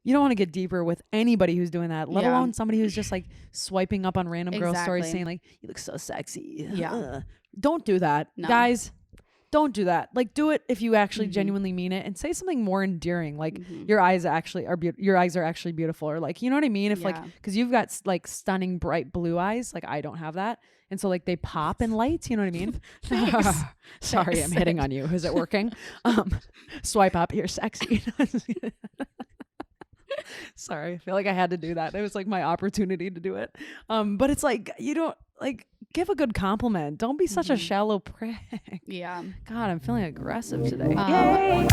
you don't want to get deeper with anybody who's doing that, let alone somebody who's just like swiping up on random girl stories saying like, you look so sexy. Yeah. Don't do that. No. Guys, don't do that. Like, do it if you actually genuinely mean it, and say something more endearing. Like, your eyes actually are your eyes are actually beautiful, or like, you know what I mean? If like, because you've got like stunning bright blue eyes, like I don't have that, and so like they pop in lights. You know what I mean? Sorry, I'm hitting on you. Is it working? Swipe up. You're sexy. Sorry, I feel like I had to do that. It was like my opportunity to do it. But it's like, you don't like, give a good compliment. Don't be such a shallow prick. Yeah. God, I'm feeling aggressive today. Yay!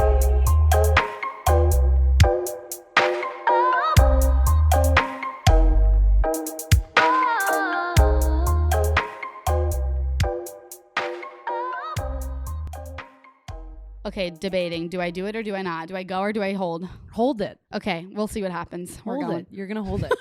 Okay, debating. Do I do it or do I not? Do I go or do I hold? Hold it. Okay, we'll see what happens. Hold it. You're going to hold it.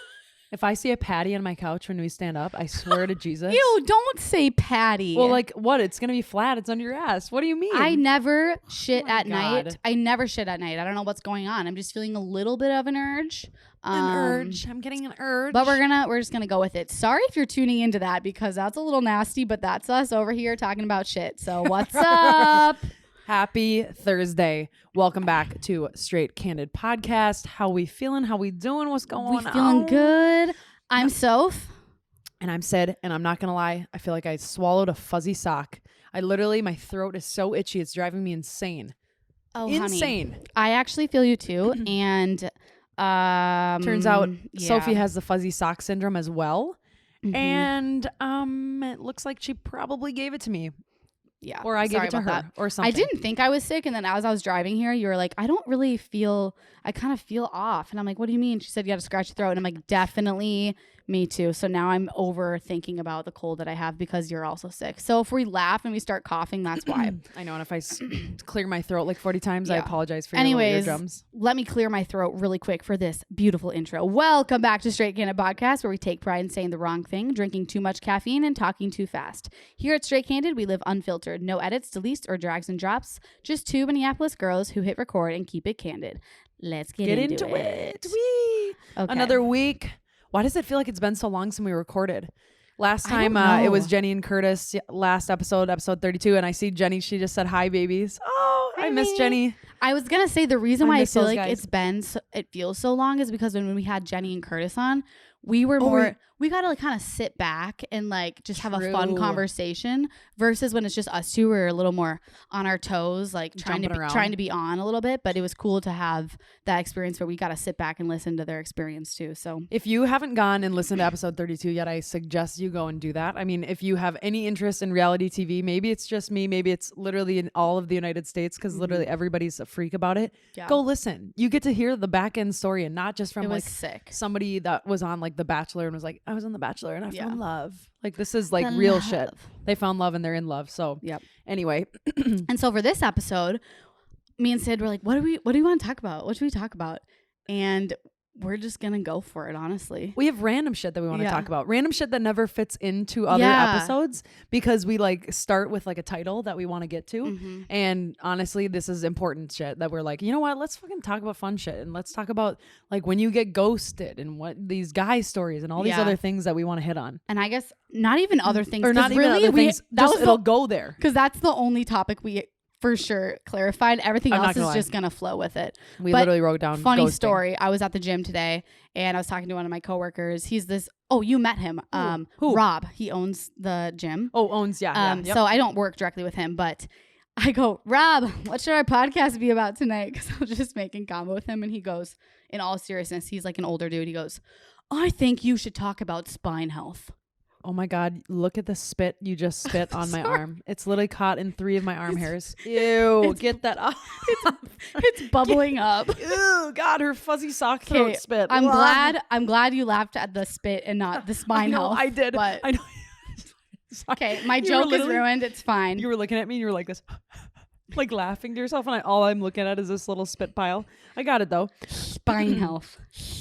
If I see a patty on my couch when we stand up, I swear to Jesus. Ew, don't say patty. Well, like, what? It's going to be flat. It's under your ass. What do you mean? I never shit at night. I never shit at night. I don't know what's going on. I'm just feeling a little bit of an urge. I'm getting an urge. But we're just gonna go with it. Sorry if you're tuning into that, because that's a little nasty, but that's us over here talking about shit. So what's up? Happy Thursday. Welcome back to Straight Candid Podcast. How we feeling? How we doing? What's going on? We feeling good. I'm Soph. And I'm Syd, and I'm not going to lie. I feel like I swallowed a fuzzy sock. My throat is so itchy. It's driving me insane. Oh, insane. Honey. I actually feel you too. And turns out Sophie has the fuzzy sock syndrome as well. And it looks like she probably gave it to me. Yeah. Or I gave it to her or something. I didn't think I was sick. And then as I was driving here, you were like, I kind of feel off. And I'm like, what do you mean? She said, you got to scratch your throat. And I'm like, definitely me too. So now I'm overthinking about the cold that I have because you're also sick. So if we laugh and we start coughing, that's why. I know. And if I clear my throat like 40 times, I apologize for your eardrums. Let me clear my throat really quick for this beautiful intro. Welcome back to Straight Candid Podcast, where we take pride in saying the wrong thing, drinking too much caffeine, and talking too fast. Here at Straight Candid, we live unfiltered. No edits, deletes, or drags and drops. Just two Minneapolis girls who hit record and keep it candid. Let's get into it. Whee! Okay. Another week. Why does it feel like it's been so long since we recorded? Last time it was Jenny and Curtis. Last episode 32, and I see Jenny. She just said hi, babies. Oh, I miss Jenny. I was gonna say the reason why I feel like it feels so long is because when we had Jenny and Curtis on, we were we got to like kind of sit back and like just have a fun conversation versus when it's just us two. We're a little more on our toes, like trying to be on a little bit. But it was cool to have that experience where we got to sit back and listen to their experience too. So if you haven't gone and listened to episode 32 yet, I suggest you go and do that. I mean, if you have any interest in reality TV, maybe it's just me, maybe it's literally in all of the United States, because literally everybody's a freak about it. Yeah. Go listen. You get to hear the back end story, and not just from like somebody that was on like The Bachelor and was like, I was on The Bachelor and I found love. Like, this is like real shit. They found love and they're in love. So anyway. And so for this episode, me and Syd were like, what do we want to talk about? What should we talk about? And we're just gonna go for it, honestly. We have random shit that we want to talk about. Random shit that never fits into other episodes, because we like start with like a title that we want to get to. And honestly, this is important shit that we're like, you know what? Let's fucking talk about fun shit, and let's talk about like when you get ghosted and what these guy stories and all these other things that we want to hit on. And I guess not even other things, or not even other things. It'll go there, because that's the only topic we for sure clarified. Everything else is just gonna flow with it. We literally wrote down funny ghosting. Story. I was at the gym today and I was talking to one of my coworkers. He's this, you met him. Who? Rob. He owns the gym. Yep. So I don't work directly with him, but I go, Rob, what should our podcast be about tonight? Because I was just making combo with him, and he goes, in all seriousness, he's like an older dude. He goes, I think you should talk about spine health. Oh my God, look at the spit you just spit on my arm. It's literally caught in 3 of my arm hairs. Ew, get that off. It's bubbling up. Ew, God, her fuzzy sock throat spit. I'm glad you laughed at the spit and not the spine health. I did. But I know. Okay, my joke is ruined. It's fine. You were looking at me and you were like this, like laughing to yourself, and all I'm looking at is this little spit pile. I got it though. Spine health.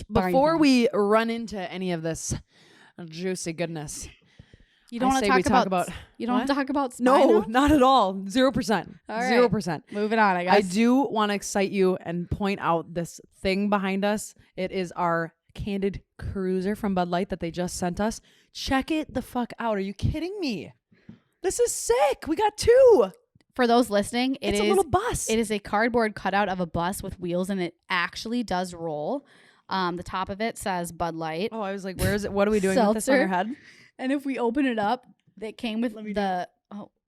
Before we run into any of this juicy goodness, You don't want to talk about you don't want to talk about spine? No, not at all. 0%. All right. 0%. Moving on, I guess. I do want to excite you and point out this thing behind us. It is our Candid Cruiser from Bud Light that they just sent us. Check it the fuck out. Are you kidding me? This is sick. We got 2. For those listening, it's a little bus. It is a cardboard cutout of a bus with wheels, and it actually does roll. The top of it says Bud Light. Oh, I was like, where is it? What are we doing with this on our head? And if we open it up, it came with the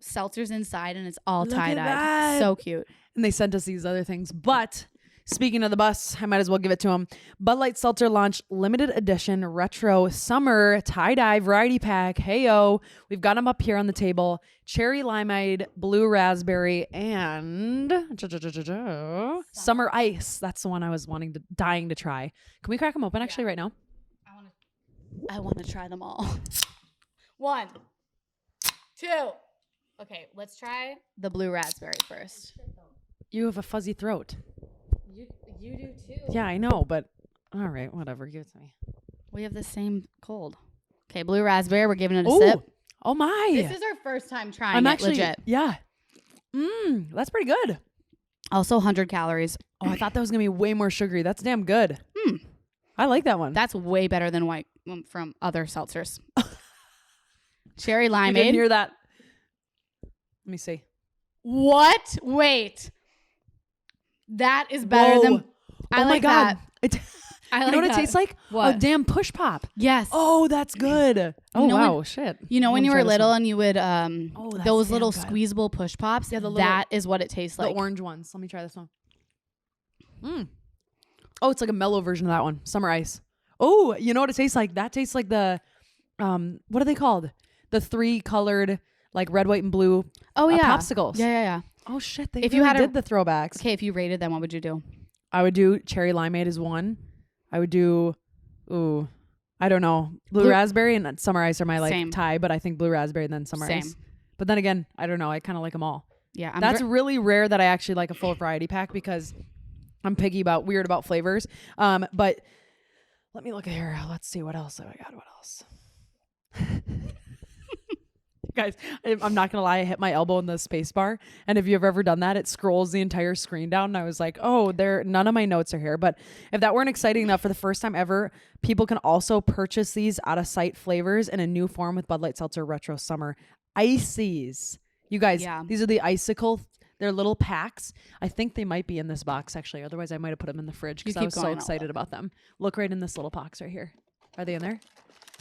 seltzers inside, and it's all tie-dyed. So cute. And they sent us these other things. But speaking of the bus, I might as well give it to them. Bud Light Seltzer launched limited edition retro summer tie-dye variety pack. Heyo. We've got them up here on the table. Cherry limeade, blue raspberry, and summer ice. That's the one I was dying to try. Can we crack them open actually right now? I want to try them all. 1, 2. Okay, let's try the blue raspberry first. You have a fuzzy throat. You do too. Yeah, I know, but all right, whatever. Give it to me. We have the same cold. Okay, blue raspberry. We're giving it a sip. Oh my! This is our first time trying it. Legit. Yeah. That's pretty good. Also, 100 calories. Oh, I thought that was gonna be way more sugary. That's damn good. I like that one. That's way better than white from other seltzers. Cherry limeade. You didn't hear that? Let me see. What? Wait. That is better than. I like that. You know what it tastes like? What? A damn push pop. Yes. Oh, that's good. Oh, wow. Shit. You know when you were little and you would those little squeezable push pops? Yeah, that is what it tastes like. The orange ones. Let me try this one. Oh, it's like a mellow version of that one. Summer ice. Oh, you know what it tastes like? That tastes like the what are they called? The 3 colored like red, white, and blue popsicles. Yeah. Oh shit, they did the throwbacks. Okay, if you rated them, what would you do? I would do cherry limeade as 1. I would do, I don't know. Blue raspberry and summer ice are my tie, but I think blue raspberry and then summer ice. But then again, I don't know. I kind of like them all. Yeah. That's really rare that I actually like a full variety pack because I'm picky weird about flavors. But let me look at here. Let's see what else have I got. What else? Guys, I'm not gonna lie, I hit my elbow in the space bar, and if you've ever done that, it scrolls the entire screen down, and I was like, oh, none of my notes are here. But if that weren't exciting enough, for the first time ever, people can also purchase these out of sight flavors in a new form with Bud Light Seltzer Retro Summer Ices. You guys, these are the icicle. They're little packs. I think they might be in this box actually, otherwise I might have put them in the fridge because I was so excited about them. Look right in this little box right here. Are they in there?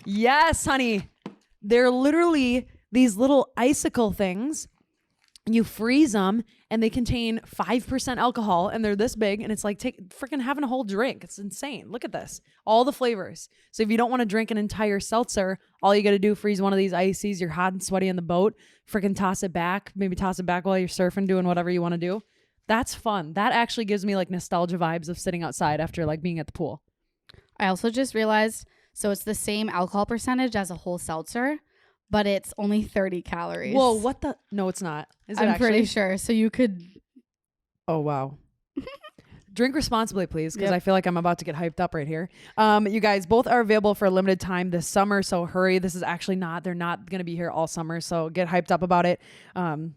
Yes, honey. They're literally these little icicle things. You freeze them and they contain 5% alcohol and they're this big and it's like freaking having a whole drink. It's insane. Look at this. All the flavors. So if you don't want to drink an entire seltzer, all you got to do, freeze one of these ices. You're hot and sweaty in the boat. Freaking toss it back. Maybe toss it back while you're surfing, doing whatever you want to do. That's fun. That actually gives me like nostalgia vibes of sitting outside after like being at the pool. I also just realized, so it's the same alcohol percentage as a whole seltzer, but it's only 30 calories. Whoa, what the? No, it's not. Is it I'm actually? Pretty sure. So you could. Oh, wow. Drink responsibly, please, because I feel like I'm about to get hyped up right here. You guys, both are available for a limited time this summer, so hurry. This is actually they're not going to be here all summer, so get hyped up about it. And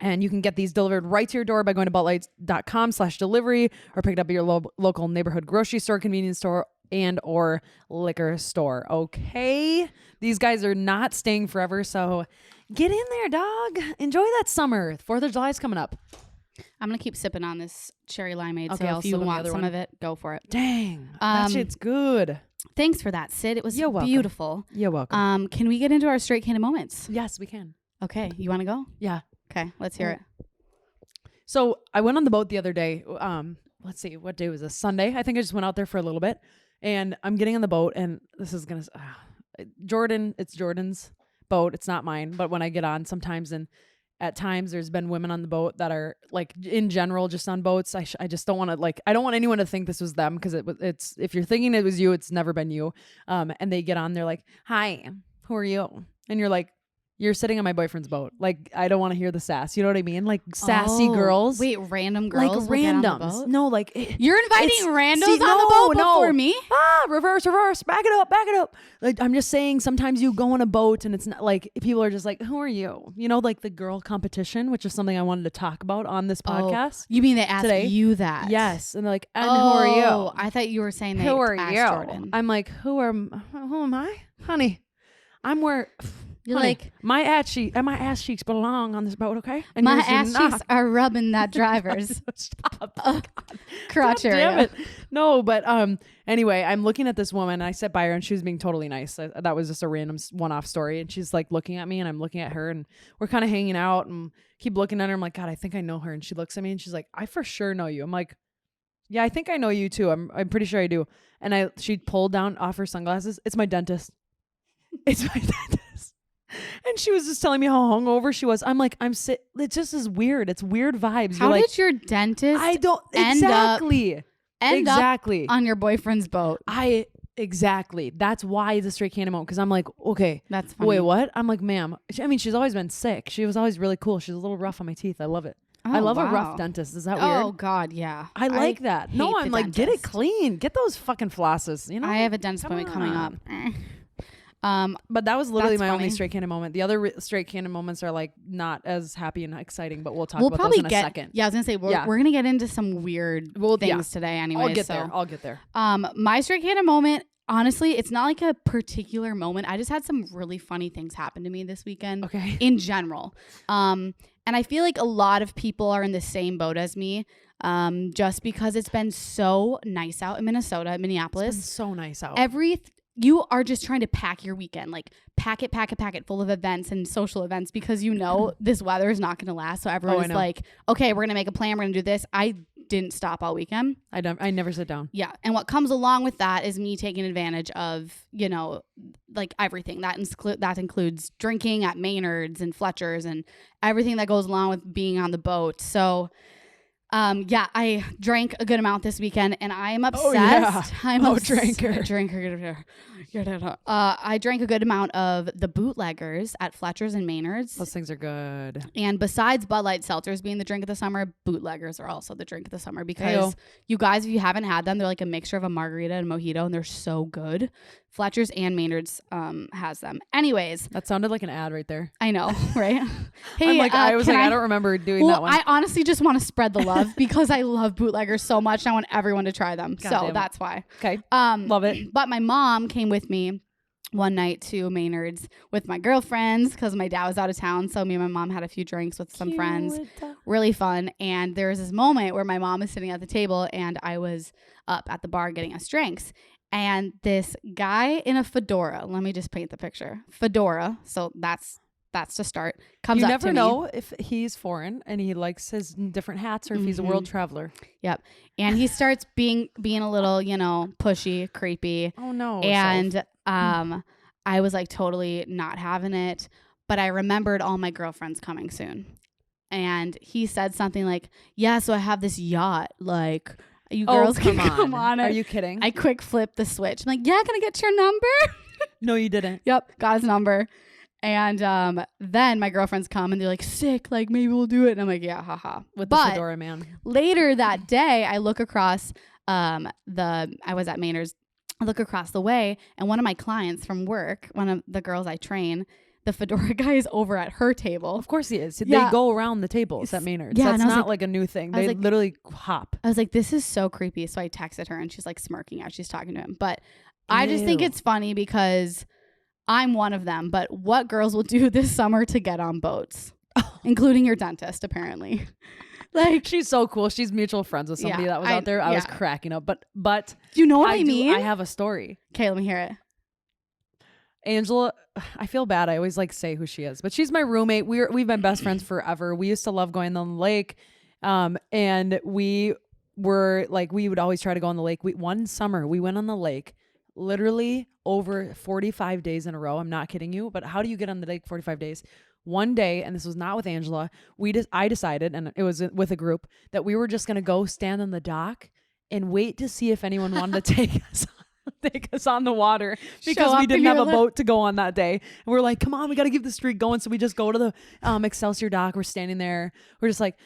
you can get these delivered right to your door by going to budlights.com/delivery or pick it up at your local neighborhood grocery store, convenience store, and or liquor store. Okay? These guys are not staying forever, so get in there, dog. Enjoy that summer. 4th of July is coming up. I'm going to keep sipping on this cherry limeade, so if you want some of it, go for it. Dang. That shit's good. Thanks for that, Syd. It was beautiful. You're welcome. Can we get into our straight candid moments? Yes, we can. Okay. You want to go? Yeah. Okay. Let's hear it. So I went on the boat the other day. Let's see. What day was this? Sunday. I think I just went out there for a little bit. And I'm getting on the boat, and this is going to... it's Jordan's boat. It's not mine. But when I get on sometimes, and at times there's been women on the boat that are like in general just on boats. I just don't want to I don't want anyone to think this was them, because it's if you're thinking it was you, it's never been you. And they get on, they're like, hi, who are you? And you're like, you're sitting on my boyfriend's boat. Like, I don't want to hear the sass. You know what I mean? Like sassy girls. Wait, random girls? Like randoms. No, like you're inviting randos on the boat before me? me. Reverse, back it up. Like, I'm just saying, sometimes you go on a boat and it's not like, people are just like, who are you? You know, like the girl competition, which is something I wanted to talk about on this podcast. You mean they asked today. You that? Yes. And they're like, and who are you? I thought you were saying who are asked you? Jordan. I'm like, who am I? Honey, I'm where... You're honey, like, my ass cheeks belong on this boat, okay? And my ass cheeks are rubbing that driver's crotch area. Damn it. No, but anyway, I'm looking at this woman and I sat by her and she was being totally nice. That was just a random one-off story. And she's like looking at me and I'm looking at her and we're kind of hanging out and keep looking at her. I'm like, God, I think I know her. And she looks at me and she's like, I for sure know you. I'm like, yeah, I think I know you too. I'm pretty sure I do. And she pulled down off her sunglasses. It's my dentist. It's my dentist. And she was just telling me how hungover she was. I'm like, it just is weird. It's weird vibes. How did your dentist end up on your boyfriend's boat? Exactly. That's why it's a straight candy moment. Because I'm like, okay. That's funny. Wait, what? I'm like, ma'am. I mean, she's always been sick. She was always really cool. She's a little rough on my teeth. I love it. I love a rough dentist. Is that weird? Oh, God, yeah. I like that. No, I'm like, get it clean. Get those fucking flosses. You know? I have a dentist appointment coming up. But that was literally my only straight cannon moment. The other straight cannon moments are like not as happy and exciting, but we'll talk about those in a second. Yeah, I was gonna say we're gonna get into some weird things today. Anyway, I'll get there. My straight cannon moment. Honestly, it's not like a particular moment. I just had some really funny things happen to me this weekend. Okay. In general, and I feel like a lot of people are in the same boat as me. Just because it's been so nice out in Minneapolis. It's been so nice out. You are just trying to pack your weekend, like pack it full of events and social events because you know this weather is not going to last. So everyone's like, okay, we're going to make a plan. We're going to do this. I didn't stop all weekend. I never sit down. Yeah. And what comes along with that is me taking advantage of, you know, like everything. That includes drinking at Maynard's and Fletcher's and everything that goes along with being on the boat. So... I drank a good amount this weekend and I'm obsessed. Oh, yeah. Drinker. I drank a good amount of the Bootleggers at Fletcher's and Maynard's. Those things are good. And besides Bud Light seltzers being the drink of the summer, Bootleggers are also the drink of the summer because you guys, if you haven't had them, they're like a mixture of a margarita and mojito and they're so good. Fletcher's and Maynard's has them. Anyways. That sounded like an ad right there. I know, right? Hey, I'm like, I don't remember doing that one. I honestly just want to spread the love because I love Bootleggers so much and I want everyone to try them. So that's why. Okay. Love it. But my mom came with me one night to Maynard's with my girlfriends because my dad was out of town. So me and my mom had a few drinks with some friends. Really fun. And there was this moment where my mom was sitting at the table and I was up at the bar getting us drinks. And this guy in a fedora, let me just paint the picture. Fedora, so that's to start. Comes up to me. You never know if he's foreign and he likes his different hats or if he's a world traveler. Yep. And he starts being a little, you know, pushy, creepy. Oh no. And I was like totally not having it, but I remembered all my girlfriends coming soon. And he said something like, "Yeah, so I have this yacht, like you girls can come on it." Are you kidding? I quick flipped the switch. I'm like, "Yeah, can I get your number?" No, you didn't. Yep, got his number. And then my girlfriends come and they're like, "Sick, like maybe we'll do it." And I'm like, "Yeah, haha." With the fedora man. Later that day, I look across I was at Maynard's. I look across the way and one of my clients from work, one of the girls I train, the fedora guy is over at her table. Of course he is. Yeah. They go around the tables at Maynard's. Yeah, that's not like a new thing. They literally hop. I was like, this is so creepy. So I texted her and she's like smirking out. She's talking to him. But I just think it's funny because I'm one of them. But what girls will do this summer to get on boats? Including your dentist, apparently. Like, she's so cool. She's mutual friends with somebody that was out there. I was cracking up. But you know what I mean? I have a story. Okay, let me hear it. Angela, I feel bad. I always like say who she is, but she's my roommate. We've been best friends forever. We used to love going on the lake. And we would always try to go on the lake. One summer we went on the lake literally over 45 days in a row. I'm not kidding you, but how do you get on the lake 45 days? One day, and this was not with Angela, I decided, and it was with a group, that we were just going to go stand on the dock and wait to see if anyone wanted to take us on the water because we didn't have a boat to go on that day. And we're like, come on, we got to keep the streak going. So we just go to the Excelsior dock. We're standing there. We're just like,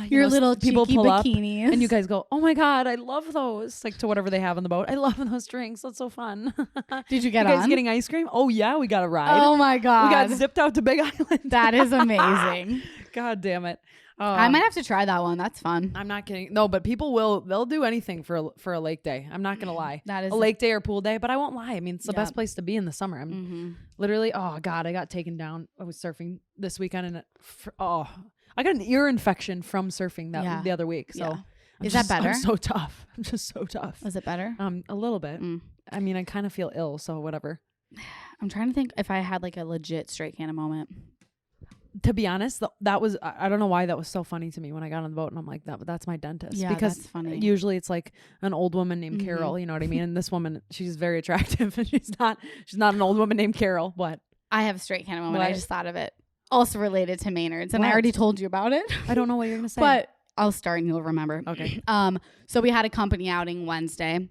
your little people cheeky pull bikinis. up and you guys go, oh my God, I love those. Like to whatever they have on the boat. I love those drinks. That's so fun. Did you get you guys on? getting ice cream? Oh yeah, we got a ride. Oh my God. We got zipped out to Big Island. That is amazing. God damn it. I might have to try that one. That's fun. I'm not kidding. No, but they'll do anything for a lake day. I'm not going to lie. That is a lake day or pool day, but I won't lie. I mean, it's the best place to be in the summer. I'm literally, oh God, I got taken down. I was surfing this weekend and I got an ear infection from surfing the other week. So is that better? I'm so tough. I'm just so tough. Was it better? A little bit. I mean, I kind of feel ill, so whatever. I'm trying to think if I had like a legit straight canna moment. To be honest, that was, I don't know why that was so funny to me when I got on the boat and I'm like, that's my dentist. Yeah, because that's funny. Usually it's like an old woman named Carol, you know what I mean? And this woman, she's very attractive and she's not an old woman named Carol. What? I have a straight canna moment. I just thought of it. Also related to Maynard's. And what? I already told you about it. I don't know what you're going to say. But I'll start and you'll remember. Okay. So we had a company outing Wednesday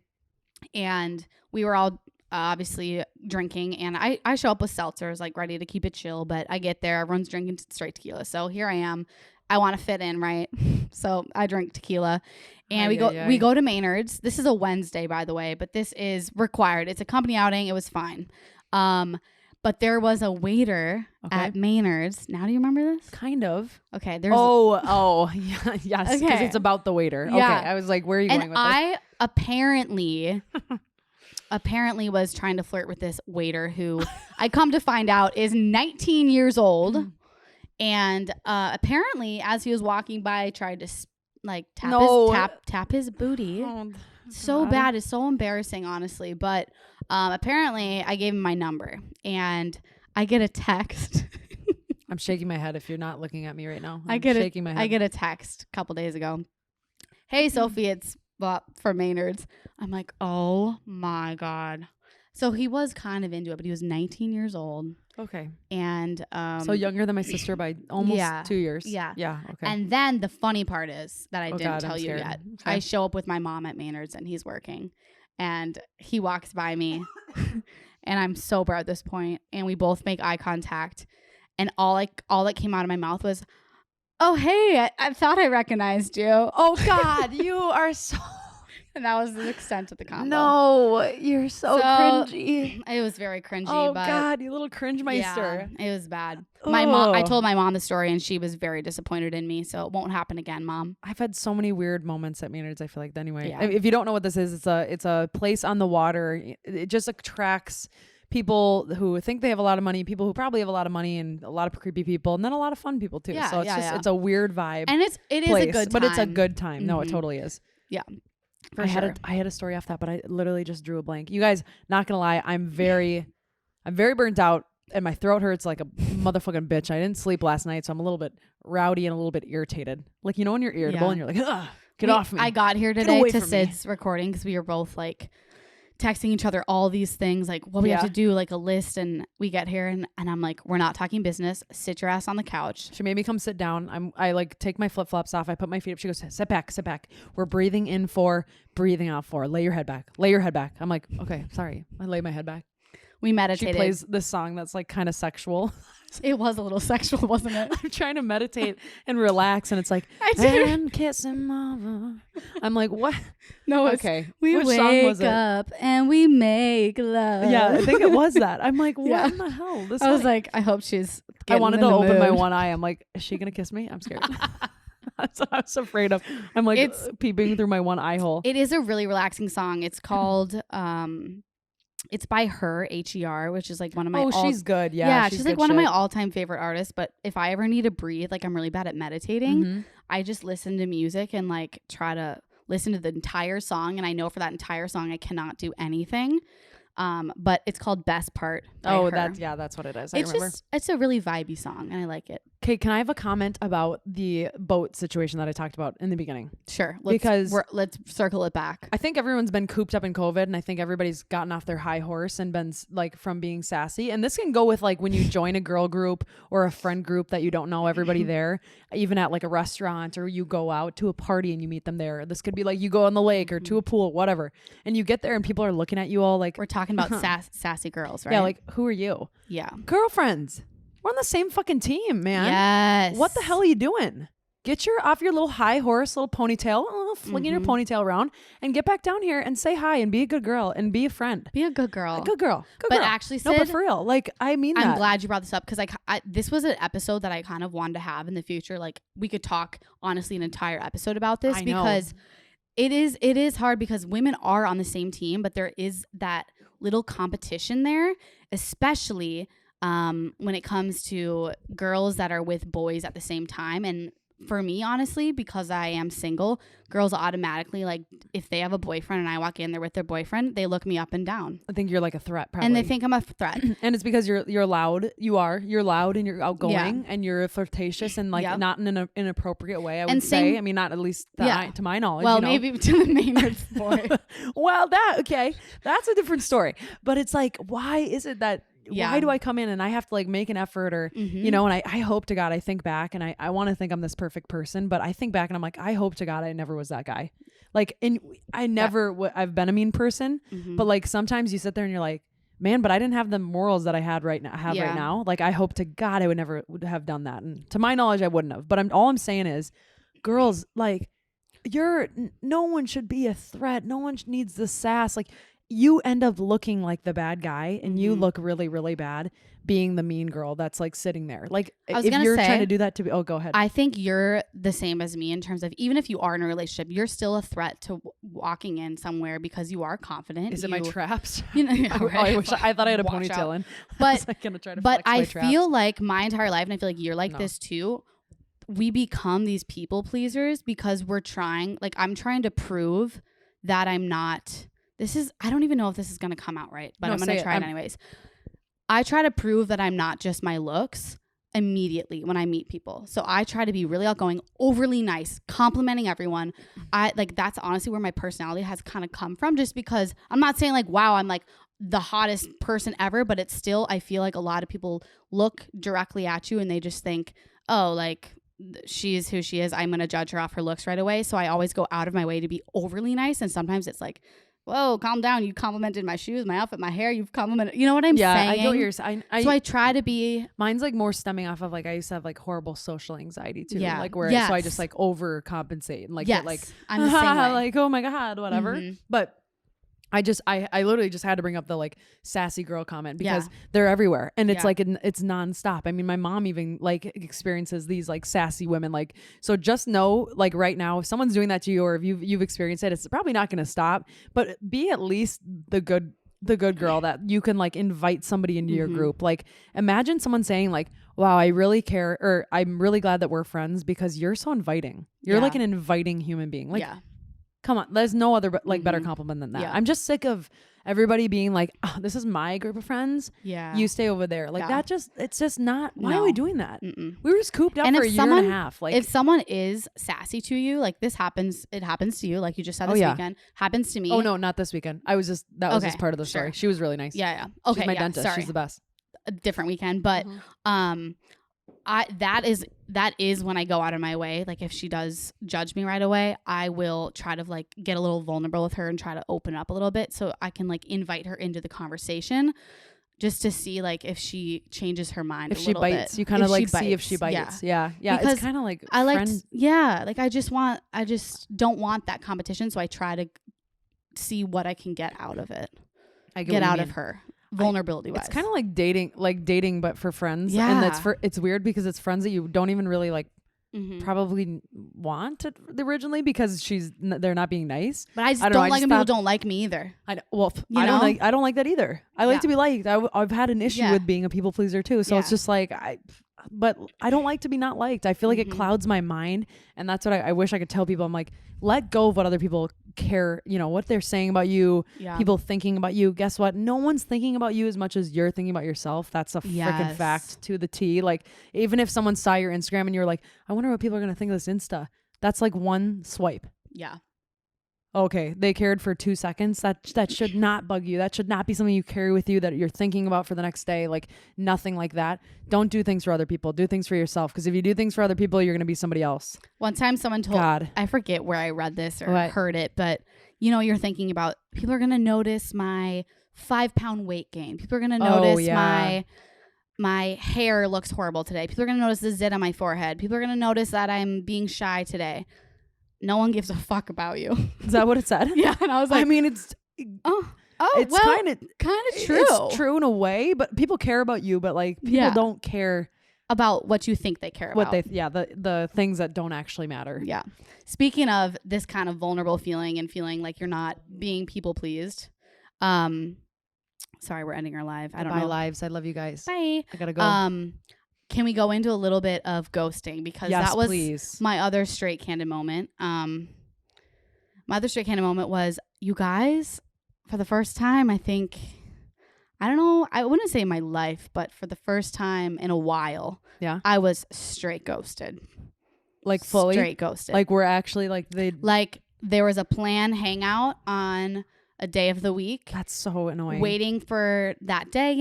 and we were all obviously drinking, and I show up with seltzers, like ready to keep it chill, but I get there, everyone's drinking straight tequila. So here I am. I want to fit in, right? So I drink tequila and we go to Maynard's. This is a Wednesday, by the way, but this is required. It's a company outing. It was fine. But there was a waiter at Maynard's. Now do you remember this? Kind of. Okay. There's yeah, yes, because it's about the waiter. Yeah. Okay. I was like, where are you going with this? I apparently was trying to flirt with this waiter who I come to find out is 19 years old. And apparently as he was walking by, tried to like tap his booty. So bad. It's so embarrassing, honestly. But apparently I gave him my number and I get a text. I'm shaking my head if you're not looking at me right now. I get a text a couple days ago. Hey, Sophie, it's for Maynard's. I'm like, oh my God. So he was kind of into it, but he was 19 years old. Okay. And so younger than my sister by almost 2 years. Yeah. Yeah. Okay. And then the funny part is that I didn't tell you yet. Okay. I show up with my mom at Maynard's and he's working. And he walks by me and I'm sober at this point, and we both make eye contact. And all that came out of my mouth was, oh, hey, I thought I recognized you. Oh, God, you are so... And that was the extent of the combo. No, you're so cringy. It was very cringy. Oh, but God, you little cringe meister. Yeah, it was bad. My mom. I told my mom the story, and she was very disappointed in me, so it won't happen again, Mom. I've had so many weird moments at Maynard's, I feel like. Anyway, yeah. If you don't know what this is, it's a place on the water. It just attracts people who think they have a lot of money, people who probably have a lot of money, and a lot of creepy people, and then a lot of fun people too. Yeah, so it's it's a weird vibe. And it is a good time. But it's a good time. Mm-hmm. No, it totally is. Yeah. I had a story off that, but I literally just drew a blank. You guys, not gonna lie, I'm very burnt out and my throat hurts like a motherfucking bitch. I didn't sleep last night, so I'm a little bit rowdy and a little bit irritated. Like, you know when you're irritable and you're like, ugh, get off me. I got here today to Syd's recording because we were both like texting each other all these things, like what we have to do, like a list, and we get here and I'm like, we're not talking business. Sit your ass on the couch. She made me come sit down. I like take my flip-flops off. I put my feet up. She goes, sit back. We're breathing in 4, breathing out 4. Lay your head back. I'm like, okay, sorry. I lay my head back. We meditated. She plays this song that's like kind of sexual. It was a little sexual, wasn't it? I'm trying to meditate and relax, and it's like, and kiss him over. I'm like, what? No, it's okay. Which song was it? Up and we make love. Yeah, I think it was that. I'm like, what in the hell? I was like, I hope she's. I wanted to open my one eye. I'm like, is she gonna kiss me? I'm scared. That's what I was afraid of. I'm like peeping through my one eye hole. It is a really relaxing song. It's called it's by her, H.E.R., which is like one of my she's good. Yeah, she's like one of my all-time favorite artists. But if I ever need to breathe, like I'm really bad at meditating, I just listen to music and like try to listen to the entire song. And I know for that entire song I cannot do anything. But it's called Best Part by her. That's what it is. I remember. It's a really vibey song and I like it. Okay, can I have a comment about the boat situation that I talked about in the beginning? Sure. Let's circle it back. I think everyone's been cooped up in COVID, and I think everybody's gotten off their high horse and been like from being sassy. And this can go with like when you join a girl group or a friend group that you don't know everybody there, even at like a restaurant, or you go out to a party and you meet them there. This could be like you go on the lake or to a pool, whatever. And you get there and people are looking at you all like, we're talking about sassy girls, right? Yeah, like who are you? Yeah. Girlfriends. We're on the same fucking team, man. Yes. What the hell are you doing? get off your little high horse, little ponytail, flinging your ponytail around, and get back down here and say hi and be a good girl and be a friend. Be a good girl. A good girl. But actually, Syd, no, but for real, like, I mean I'm glad you brought this up, because this was an episode that I kind of wanted to have in the future. Like, we could talk honestly an entire episode about this, because it is hard, because women are on the same team, but there is that little competition there, especially when it comes to girls that are with boys at the same time. And for me, honestly, because I am single, girls automatically, like, if they have a boyfriend and I walk in there with their boyfriend, they look me up and down. I think you're like a threat, probably. And they think I'm a threat. And it's because you're loud. You're loud and you're outgoing and you're flirtatious and like not in an inappropriate way, I would say. I mean, not at least to my knowledge. Well, maybe to the Maynard's boy. Well, that's a different story. But it's like, why is it that why do I come in and I have to like make an effort, or you know, and I hope to God, I think back and I want to think I'm this perfect person, but I think back and I'm like, I hope to God I never was that guy. Like, and I never I've been a mean person, but like sometimes you sit there and you're like, man, but I didn't have the morals that I had right now. Like, I hope to God I would never have done that, and to my knowledge I wouldn't have. But all I'm saying is, girls, like, no one should be a threat. No one needs the sass. Like, you end up looking like the bad guy, and you look really, really bad being the mean girl that's like sitting there. Like, if you're trying to do that to go ahead. I think you're the same as me in terms of, even if you are in a relationship, you're still a threat to walking in somewhere, because you are confident. Is it my traps? You know, right? I thought I had a ponytail in. But I feel traps. Like my entire life, and I feel like you're like this too, we become these people pleasers because we're trying, like, I'm trying to prove that I'm not. I don't even know if this is going to come out right, but I'm going to try it anyways. I try to prove that I'm not just my looks immediately when I meet people. So I try to be really outgoing, overly nice, complimenting everyone. That's honestly where my personality has kind of come from, just because I'm not saying like, wow, I'm like the hottest person ever, but it's still, I feel like a lot of people look directly at you and they just think, oh, like, she's who she is. I'm going to judge her off her looks right away. So I always go out of my way to be overly nice. And sometimes it's like, whoa, calm down. You complimented my shoes, my outfit, my hair. You've complimented, you know what I'm saying? Yeah, I get what you're saying. So I try to be. Mine's like more stemming off of like, I used to have like horrible social anxiety too. Yeah. Like, where so I just like overcompensate and like get like, I'm the same way. Like, oh my God, whatever. But I literally just had to bring up the like sassy girl comment, because they're everywhere, and it's like it's nonstop. I mean, my mom even like experiences these like sassy women. Like, so just know, like, right now, if someone's doing that to you, or if you've experienced it, it's probably not going to stop. But be at least the good girl that you can like invite somebody into your group. Like, imagine someone saying like, wow, I really care, or I'm really glad that we're friends because you're so inviting. You're like an inviting human being. Like, come on, there's no other like better compliment than that. Yeah. I'm just sick of everybody being like, oh, this is my group of friends. Yeah. You stay over there. Like it's just not, why are we doing that? We were just cooped up for a year and a half. Like, if someone is sassy to you, like it happens to you, like you just said this weekend, happens to me. Oh no, not this weekend. That was just part of the story. She was really nice. Yeah. Okay. She's my dentist. Sorry. She's the best. A different weekend. But that is when I go out of my way. Like, if she does judge me right away, I will try to like get a little vulnerable with her and try to open up a little bit so I can like invite her into the conversation, just to see like if she changes her mind. If she bites, you kind of like see if she bites. Yeah. Because it's kind of like like I just don't want that competition, so I try to see what I can get out of it. Get out of her. Vulnerability wise, it's kind of like dating but for friends. And it's weird because it's friends that you don't even really like probably want it originally, because they're not being nice. But I don't like when people don't like me either. I don't like that either. I like to be liked. I've had an issue with being a people pleaser too, so it's just like but I don't like to be not liked. I feel like it clouds my mind, and that's what I wish I could tell people. I'm like, let go of what other people care, what they're saying about you, people thinking about you. Guess what? No one's thinking about you as much as you're thinking about yourself. That's a freaking fact to the T. Like, even if someone saw your Instagram and you're like, I wonder what people are going to think of this Insta. That's like one swipe. Yeah. Okay, they cared for 2 seconds. That should not bug you. That should not be something you carry with you that you're thinking about for the next day. Like, nothing like that. Don't do things for other people. Do things for yourself. Because if you do things for other people, you're going to be somebody else. One time someone told, I forget where I read this or heard it, but you're thinking about, people are going to notice my 5-pound weight gain. People are going to notice my hair looks horrible today. People are going to notice the zit on my forehead. People are going to notice that I'm being shy today. No one gives a fuck about you. Is that what it said? Yeah. And I was like, I mean, it's kind of true. It's true in a way, but people care about you, but like people don't care about what you think they care about. The things that don't actually matter. Yeah. Speaking of this kind of vulnerable feeling and feeling like you're not being people pleased. Sorry, we're ending our live. I don't know. Bye, lives. I love you guys. Bye. I gotta go. Can we go into a little bit of ghosting? Because that was my other straight candid moment. My other straight candid moment was, you guys, for the first time, I think, I don't know, I wouldn't say in my life, but for the first time in a while, I was straight ghosted. Like fully? Straight ghosted. Like we're actually like there was a planned hangout on a day of the week. That's so annoying. Waiting for that day,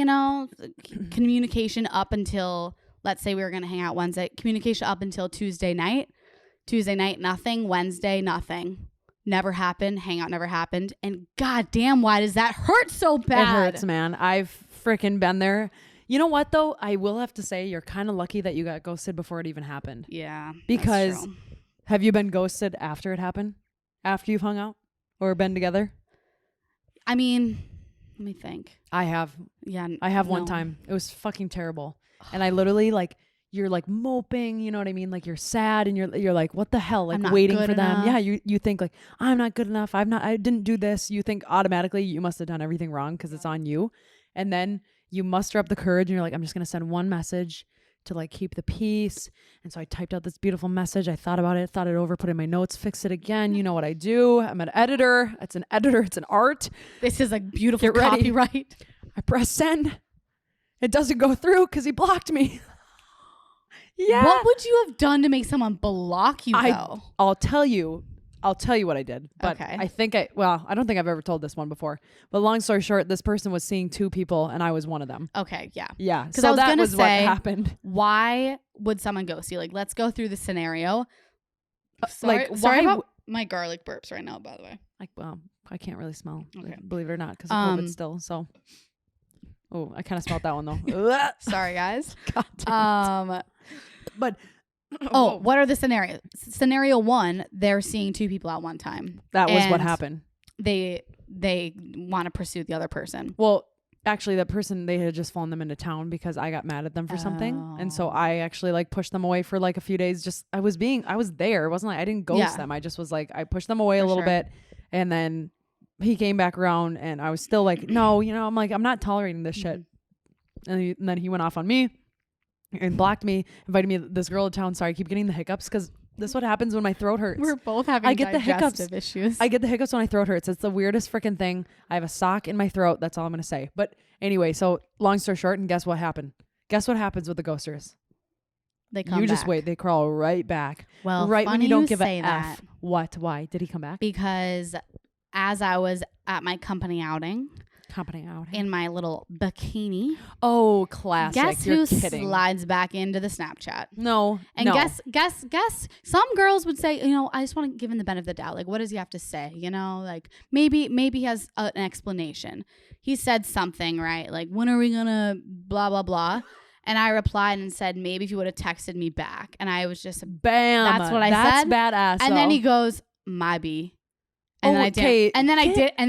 communication up until, let's say we were going to hang out Wednesday, communication up until Tuesday night. Tuesday night, nothing. Wednesday, nothing. Never happened. Hangout never happened. And goddamn, why does that hurt so bad? It hurts, man. I've freaking been there. You know what, though? I will have to say you're kind of lucky that you got ghosted before it even happened. Yeah. Because have you been ghosted after it happened? After you've hung out or been together? I mean, let me think. I have. Yeah. I have one time. It was fucking terrible. And I literally you're like moping, you know what I mean? Like you're sad and you're like, what the hell? Like waiting for them. Yeah. You think like, I'm not good enough. I didn't do this. You think automatically you must have done everything wrong because it's on you. And then you muster up the courage and you're like, I'm just going to send one message to like keep the peace. And so I typed out this beautiful message. I thought about it, thought it over, put it in my notes, fixed it again. You know what I do. I'm an editor. It's an editor. It's an art. This is like beautiful copyright. I press send. It doesn't go through because he blocked me. Yeah. What would you have done to make someone block you though? I'll tell you what I did. But okay. I don't think I've ever told this one before. But long story short, this person was seeing two people and I was one of them. Okay, yeah. Yeah. Because I was going to say, what happened. Why would someone ghost you? Like, let's go through the scenario. Sorry why about my garlic burps right now, by the way. Like, well, I can't really smell, okay. Believe it or not, because of COVID still. So, I kind of smelled that one though. Sorry, guys. God damn it. But what are the scenarios? Scenario one, they're seeing two people at one time. That was what happened. They want to pursue the other person. Well, actually, that person, they had just flown them into town because I got mad at them for something. And so I actually pushed them away for a few days. Just I was there. It wasn't like I didn't ghost them. I just was I pushed them away a little bit. And then he came back around and I was still no, I'm I'm not tolerating this shit. And then he went off on me and blocked me, invited me this girl to town. Sorry, I keep getting the hiccups because this is what happens when my throat hurts. We're both having digestive issues. I get the hiccups when my throat hurts. It's the weirdest freaking thing. I have a sock in my throat. That's all I'm going to say. But anyway, so long story short, and guess what happened? Guess what happens with the ghosters? They come back. You just wait. They crawl right back. Well, right when you don't give a that. F. What? Why? Did he come back? Because as I was at my company outing in my little bikini. Oh, classic. Guess You're who kidding. Slides back into the Snapchat? No. And guess some girls would say, I just want to give him the benefit of the doubt. Like, what does he have to say? Maybe he has an explanation. He said something, right? Like, when are we gonna blah blah blah? And I replied and said, maybe if you would have texted me back. And I was just bam. That's what I said. That's badass. And then he goes, maybe. And then I didn't. And then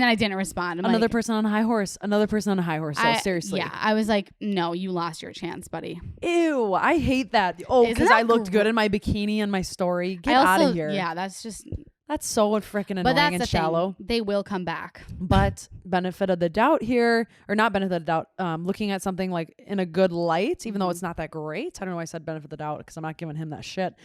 I didn't respond. Another person on a high horse. So seriously. Yeah. I was like, no, you lost your chance, buddy. Ew. I hate that. Oh, because I looked good in my bikini and my story. Get out of here. Yeah. That's so freaking annoying and shallow. They will come back. But benefit of the doubt here, or not benefit of the doubt, looking at something in a good light, even though it's not that great. I don't know why I said benefit of the doubt because I'm not giving him that shit.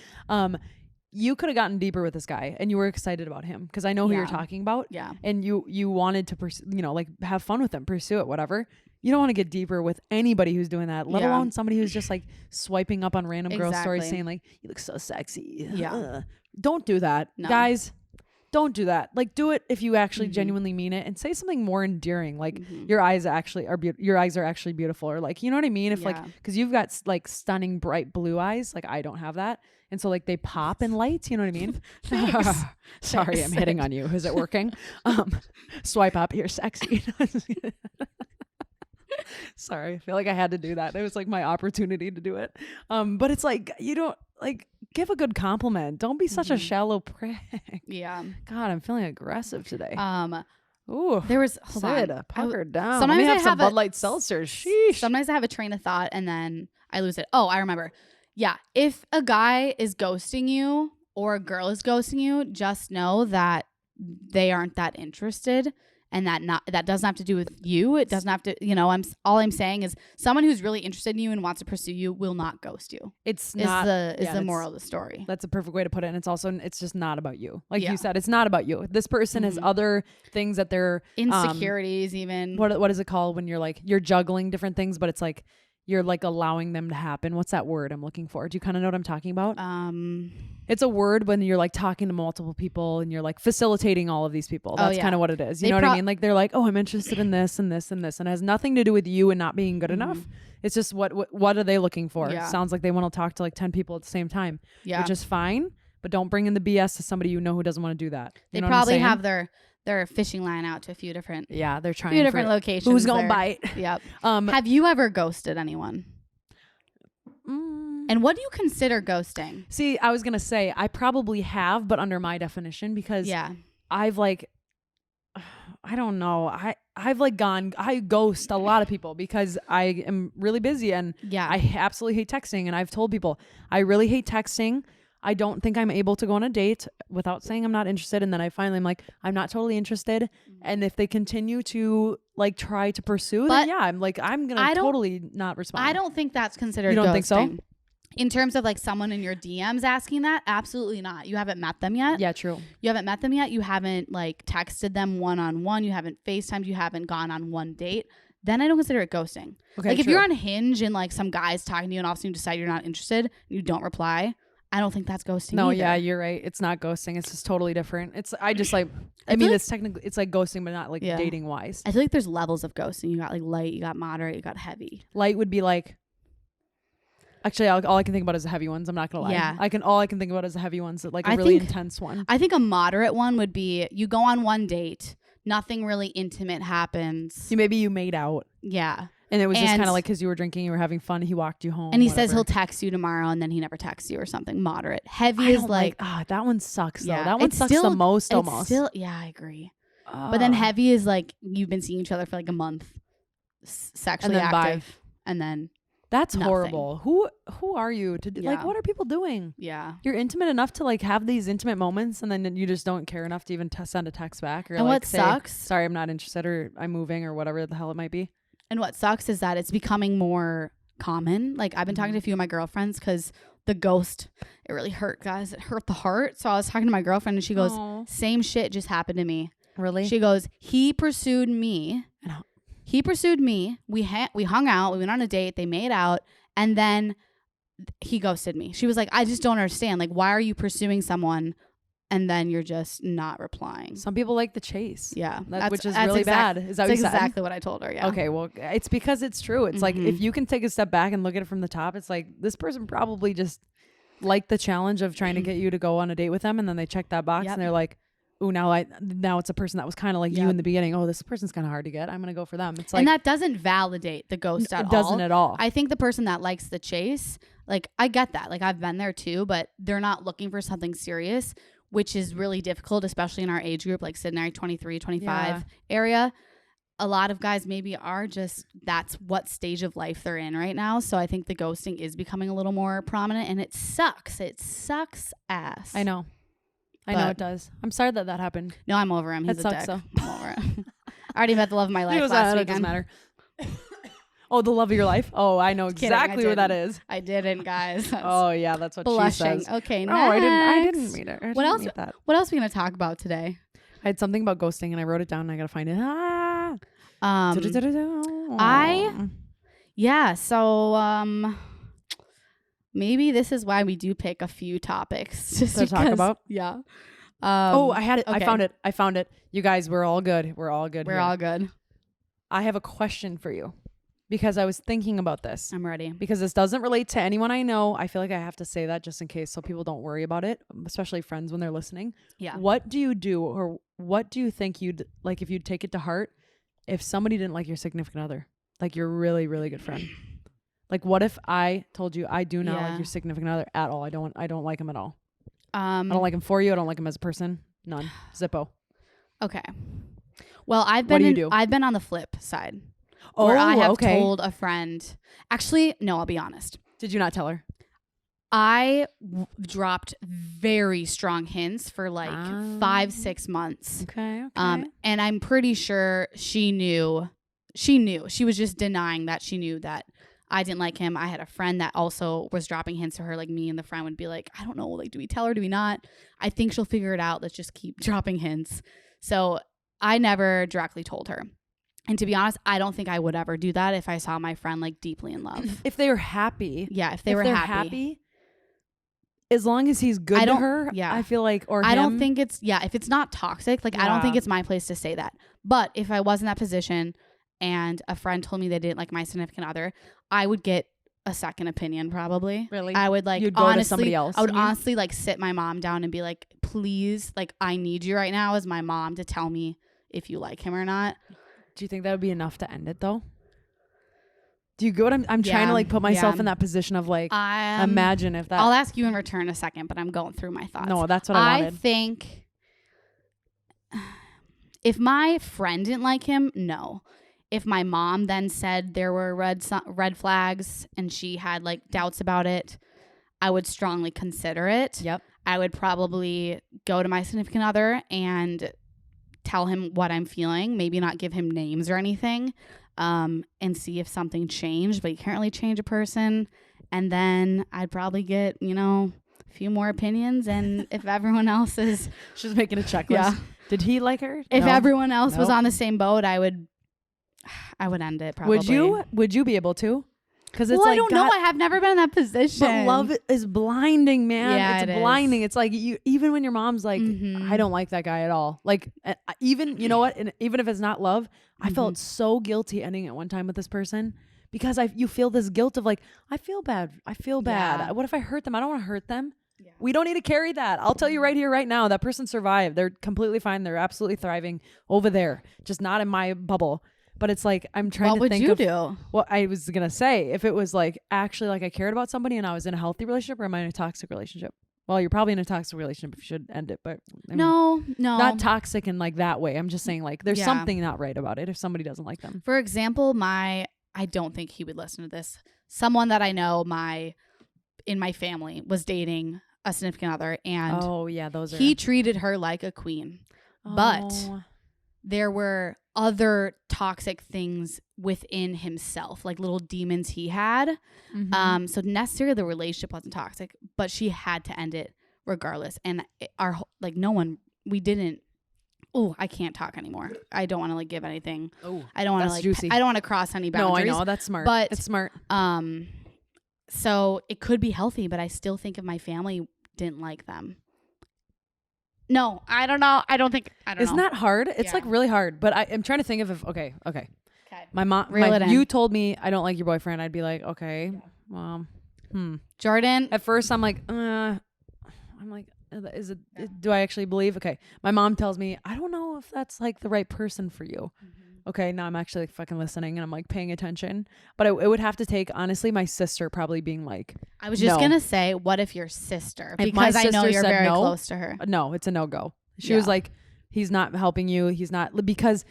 You could have gotten deeper with this guy and you were excited about him because I know who you're talking about. Yeah. And you wanted to have fun with him, pursue it, whatever. You don't want to get deeper with anybody who's doing that, let alone somebody who's just swiping up on random girl stories saying you look so sexy. Yeah. Don't do that. No. Guys, don't do that. Do it if you actually genuinely mean it and say something more endearing. Your eyes actually are your eyes are actually beautiful, or you know what I mean? If because you've got stunning bright blue eyes, I don't have that. And so they pop in lights, you know what I mean? Sorry, I'm hitting on you. Is it working? Swipe up, you're sexy. Sorry, I feel like I had to do that. It was like my opportunity to do it. But it's like, you don't like give a good compliment. Don't be such a shallow prick. Yeah. God, I'm feeling aggressive today. Ooh, there was puckered down. Sometimes I have some Bud Light seltzer. Sheesh. Sometimes I have a train of thought and then I lose it. Oh, I remember. Yeah, if a guy is ghosting you or a girl is ghosting you, just know that they aren't that interested, and that doesn't have to do with you. It doesn't have to, all I'm saying is someone who's really interested in you and wants to pursue you will not ghost you. It's not the moral of the story. That's a perfect way to put it. And it's just not about you. Like you said, it's not about you. This person has other things that they're insecurities, even. What is it called when you're juggling different things, but it's like you're like allowing them to happen. What's that word I'm looking for? Do you kind of know what I'm talking about? It's a word when you're like talking to multiple people and you're like facilitating all of these people. That's kind of what it is. You know what I mean? Like they're like, oh, I'm interested in this and this and this. And it has nothing to do with you and not being good enough. It's just what are they looking for? Yeah. Sounds like they want to talk to like 10 people at the same time, which is fine. But don't bring in the BS to somebody who doesn't want to do that. They probably have their fishing line out to a few different they're trying few different locations. Who's gonna bite? Yep. Have you ever ghosted anyone? And what do you consider ghosting? See, I was gonna say I probably have, but under my definition, because I've like, I don't know, I ghost a lot of people because I am really busy and I absolutely hate texting, and I've told people I really hate texting. I don't think I'm able to go on a date without saying I'm not interested. And then I'm like, I'm not totally interested. And if they continue to like try to pursue, then I'm going to totally not respond. I don't think that's considered ghosting. You don't think so? In terms of like someone in your DMs asking that, absolutely not. You haven't met them yet. Yeah, true. You haven't met them yet. You haven't like texted them one-on-one. You haven't FaceTimed. You haven't gone on one date. Then I don't consider it ghosting. Okay, like if you're on Hinge and like some guy's talking to you and all of a sudden you decide you're not interested and you don't reply, I don't think that's ghosting. No, either. Yeah, you're right. It's not ghosting. It's just totally different. It's it's technically it's like ghosting, but not like dating wise. I feel like there's levels of ghosting. You got like light, you got moderate, you got heavy. Light would be like, actually, all I can think about is the heavy ones. I'm not gonna lie. Yeah, all I can think about is the heavy ones. Like a really intense one. I think a moderate one would be you go on one date, nothing really intimate happens. Maybe you made out. Yeah. And it was just kind of like because you were drinking, you were having fun. He walked you home. And he says he'll text you tomorrow, and then he never texts you or something. Moderate. Heavy is like that one sucks though. That one sucks the most almost. I agree. But then heavy is like you've been seeing each other for like a month, sexually active, and then that's nothing. Horrible. Who are you to do? Like, what are people doing? Yeah, you're intimate enough to like have these intimate moments, and then you just don't care enough to even send a text back or and like what sucks? Sorry, I'm not interested, or I'm moving, or whatever the hell it might be. And what sucks is that it's becoming more common. Like I've been talking to a few of my girlfriends because the ghost, it really hurt, guys. It hurt the heart. So I was talking to my girlfriend and she goes, same shit just happened to me. Really? She goes, he pursued me. We hung out. We went on a date. They made out. And then he ghosted me. She was like, I just don't understand. Like, why are you pursuing someone and then you're just not replying? Some people like the chase. Yeah. Which is really bad. Is that what you said? Exactly what I told her. Yeah. Okay. Well, it's because it's true. It's like if you can take a step back and look at it from the top, it's like this person probably just liked the challenge of trying to get you to go on a date with them. And then they check that box and they're like, ooh, now it's a person that was kind of like you in the beginning. Oh, this person's kind of hard to get. I'm going to go for them. It's like, and that doesn't validate the ghost at all. It doesn't at all. I think the person that likes the chase, like I get that. Like I've been there too, but they're not looking for something serious, which is really difficult, especially in our age group, like Syd and I, 23, 25 area. A lot of guys maybe are just, that's what stage of life they're in right now. So I think the ghosting is becoming a little more prominent and it sucks. It sucks ass. I know it does. I'm sorry that happened. No, I'm over him. He's a dick. So. I'm over him. I already met the love of my life last weekend. It doesn't matter. Oh, the love of your life? Oh, I know exactly what that is. I didn't, guys. Oh, yeah, that's what blushing. She says. Okay, no, next. I didn't meet her. What else are we going to talk about today? I had something about ghosting, and I wrote it down, and I got to find it. So, maybe this is why we do pick a few topics just to talk about. Yeah. I had it. Okay. I found it. You guys, we're all good. We're all good. We're all good. I have a question for you because I was thinking about this. I'm ready. Because this doesn't relate to anyone I know. I feel like I have to say that just in case so people don't worry about it, especially friends when they're listening. Yeah. What do you do, or what do you think you'd like if you'd take it to heart if somebody didn't like your significant other? Like you're really, really good friend. Like what if I told you I do not like your significant other at all? I don't like him at all. I don't like him for you. I don't like him as a person. None. Zippo. Okay. Well, I've been on the flip side. Where I have told a friend. Actually, no, I'll be honest. Did you not tell her? I dropped very strong hints for like 5-6 months. Okay. And I'm pretty sure she knew. She was just denying that she knew that I didn't like him. I had a friend that also was dropping hints to her. Like me and the friend would be like, I don't know. Like, do we tell her? Do we not? I think she'll figure it out. Let's just keep dropping hints. So I never directly told her. And to be honest, I don't think I would ever do that if I saw my friend like deeply in love. If they were happy. Yeah, if they're happy. As long as he's good to her, I feel like, or I don't think it's, if it's not toxic, like I don't think it's my place to say that. But if I was in that position and a friend told me they didn't like my significant other, I would get a second opinion probably. Really? I would like, you'd go to somebody else. I would honestly like sit my mom down and be like, please, like I need you right now as my mom to tell me if you like him or not. Do you think that would be enough to end it though? Do you go what I'm trying to like put myself in that position of like, imagine if that. I'll ask you in return in a second, but I'm going through my thoughts. No, that's what I wanted. I think if my friend didn't like him, no. If my mom then said there were red flags and she had like doubts about it, I would strongly consider it. Yep. I would probably go to my significant other and tell him what I'm feeling, maybe not give him names or anything, and see if something changed, but you can't really change a person. And then I'd probably get, a few more opinions. And if everyone else is... She's making a checklist. Yeah. Did he like her? If everyone else was on the same boat, I would end it probably. Would you be able to? Because it's I don't know. I have never been in that position. But love is blinding, man. Yeah, it's blinding. It's like even when your mom's like, I don't like that guy at all. Like even, you know what? And even if it's not love, I felt so guilty ending it one time with this person because you feel this guilt of like, I feel bad. Yeah. What if I hurt them? I don't want to hurt them. Yeah. We don't need to carry that. I'll tell you right here, right now, that person survived. They're completely fine. They're absolutely thriving over there. Just not in my bubble. But it's like, I'm trying to think of what I was going to say. If it was like, actually like I cared about somebody and I was in a healthy relationship, or am I in a toxic relationship? Well, you're probably in a toxic relationship if you should end it. But I mean, no. Not toxic in like that way. I'm just saying like, there's something not right about it if somebody doesn't like them. For example, I don't think he would listen to this. Someone that I know in my family was dating a significant other. And he treated her like a queen. But there were other toxic things within himself, like little demons he had. Mm-hmm. So necessarily the relationship wasn't toxic, but she had to end it regardless. And we didn't. Oh, I can't talk anymore. I don't want to like give anything. Oh, I don't want to juicy. I don't want to cross any boundaries. No, I know that's smart. But it's smart. So it could be healthy, but I still think if my family didn't like them. No, I don't know. I don't know. Isn't that hard? It's like really hard. But I'm trying to think of okay. My mom, you told me I don't like your boyfriend. I'd be like, okay, Jordan. At first, I'm like, is it? Do I actually believe? Okay, my mom tells me I don't know if that's like the right person for you. Mm-hmm. Okay, now I'm actually like fucking listening and I'm like paying attention. But it would have to take, honestly, my sister probably being like, I was just gonna say, what if your sister? Because I know you're very close to her. No, it's a no-go. She was like, he's not helping you. He's not, because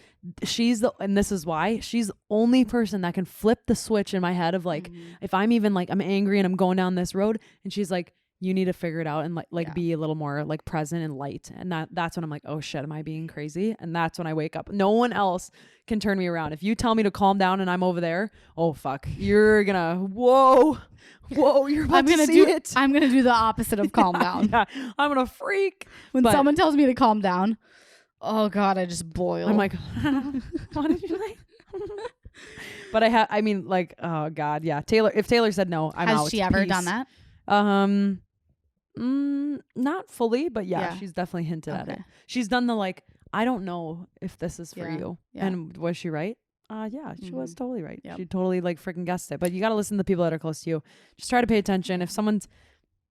and this is why, she's the only person that can flip the switch in my head of like, if I'm even like, I'm angry and I'm going down this road and she's like, you need to figure it out and be a little more like present and light. And that's when I'm like, oh shit, am I being crazy? And that's when I wake up. No one else can turn me around. If you tell me to calm down and I'm over there, oh fuck, you're gonna, whoa, you're about to see it. I'm gonna do the opposite of calm down. Yeah, I'm gonna freak. When someone tells me to calm down, oh God, I just boil. I'm like, what did you like? But oh God, yeah. If Taylor said no, I'm out. Has she ever done that? Not fully, but she's definitely hinted at it. She's done the like, I don't know if this is for you. Yeah. And was she right? She was totally right. Yep. She totally like freaking guessed it. But you got to listen to the people that are close to you. Just try to pay attention.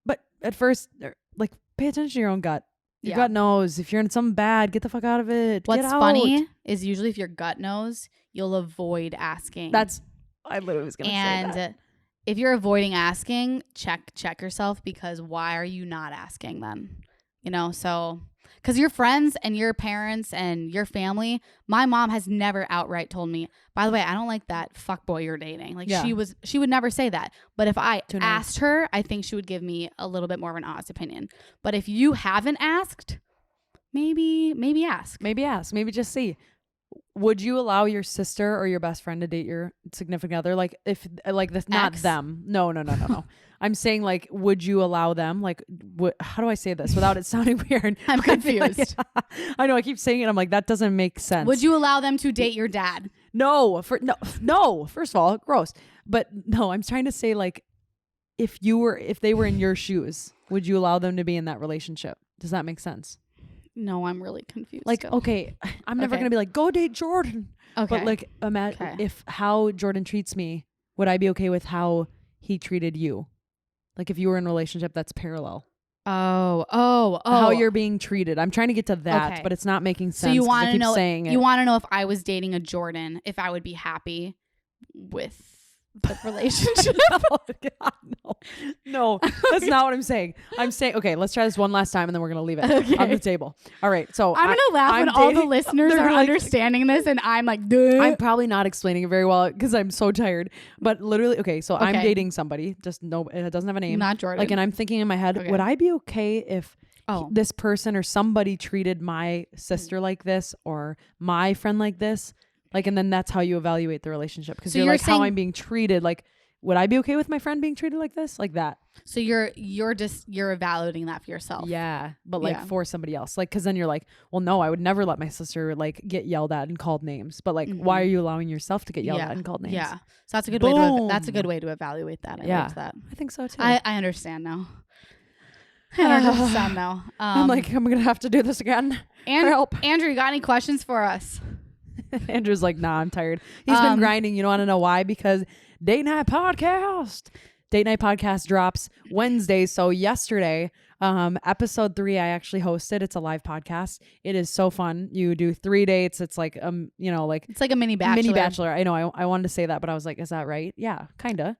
But at first, like, pay attention to your own gut. Your gut knows. If you're in something bad, get the fuck out of it. What's funny is usually if your gut knows, you'll avoid asking. I literally was going to say that. And if you're avoiding asking, check yourself, because why are you not asking then? You know, so because your friends and your parents and your family, my mom has never outright told me, by the way, I don't like that fuckboy you're dating. Like she would never say that. But if I asked her, I think she would give me a little bit more of an honest opinion. But if you haven't asked, maybe ask. Maybe just see. Would you allow your sister or your best friend to date your significant other? Like if like this, not them. No. I'm saying like, would you allow them? Like, how do I say this without it sounding weird? I'm confused. I know I keep saying it. I'm like, that doesn't make sense. Would you allow them to date your dad? No. First of all, gross. But no, I'm trying to say like, if they were in your shoes, would you allow them to be in that relationship? Does that make sense? No, I'm really confused. Like, okay, I'm never going to be like, go date Jordan. Okay. But like, imagine if how Jordan treats me, would I be okay with how he treated you? Like if you were in a relationship that's parallel. Oh. How you're being treated. I'm trying to get to that, but it's not making sense. So you want to know, you want to know if I was dating a Jordan, if I would be happy with the relationship. Oh, God, no, that's not what I'm saying. I'm saying, okay, let's try this one last time and then we're gonna leave it on the table. All right, so I'm gonna laugh when all the listeners are understanding this and I'm like, duh. I'm probably not explaining it very well because I'm so tired, but literally, okay, so I'm dating somebody, just no, it doesn't have a name, not Jordan, like, and I'm thinking in my head, would I be okay if this person or somebody treated my sister like this or my friend like this? Like, and then that's how you evaluate the relationship. Because you're like, how I'm being treated. Like, would I be okay with my friend being treated like this? Like that. So you're evaluating that for yourself. Yeah. But like for somebody else. Like, cause then you're like, well, no, I would never let my sister like get yelled at and called names. But like, why are you allowing yourself to get yelled at and called names? Yeah. So that's a good way to, evaluate that. I like that. I think so too. I understand now. I understand now. I'm like, I'm going to have to do this again. And help. Andrew, you got any questions for us? Andrew's like, nah, I'm tired. He's been grinding. You don't want to know why? Because Date Night Podcast drops Wednesday. So yesterday, episode 3, I actually hosted. It's a live podcast. It is so fun. You do 3 dates. It's like, it's like a mini bachelor. I know. I wanted to say that, but I was like, is that right? Yeah, kind of.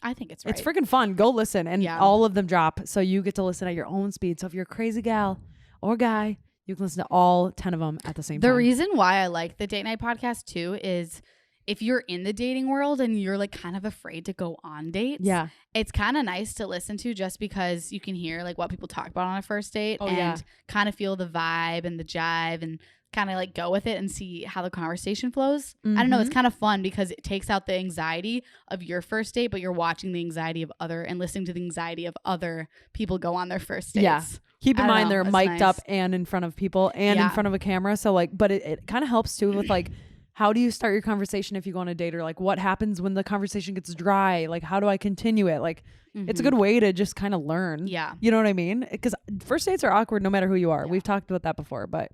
I think it's right. It's freaking fun. Go listen. And all of them drop. So you get to listen at your own speed. So if you're a crazy gal or guy, you can listen to all 10 of them at the same time. The reason why I like the Date Night Podcast too is if you're in the dating world and you're like kind of afraid to go on dates, it's kind of nice to listen to just because you can hear like what people talk about on a first date and kind of feel the vibe and the jive and kind of like go with it and see how the conversation flows. I don't know. It's kind of fun because it takes out the anxiety of your first date, but you're watching the anxiety of and listening to the anxiety of other people go on their first dates. Yeah. Keep in mind they're mic'd up and in front of people and in front of a camera. So like, but it kind of helps too with like, how do you start your conversation if you go on a date, or like what happens when the conversation gets dry? Like, how do I continue it? Like, it's a good way to just kind of learn. Yeah. You know what I mean? Because first dates are awkward no matter who you are. We've talked about that before, but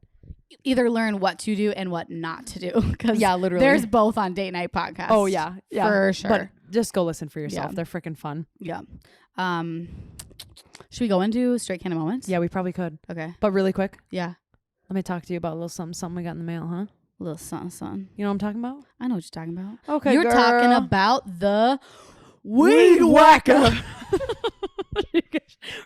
either learn what to do and what not to do. Because literally there's both on Date Night Podcast. Oh yeah. For sure. But just go listen for yourself. They're freaking fun. Yeah. Should we go into straight Candid moments? Yeah, we probably could. Okay. But really quick. Yeah. Let me talk to you about a little something we got in the mail, huh? A little something. You know what I'm talking about? I know what you're talking about. Okay, you're talking about the Weed Whacker.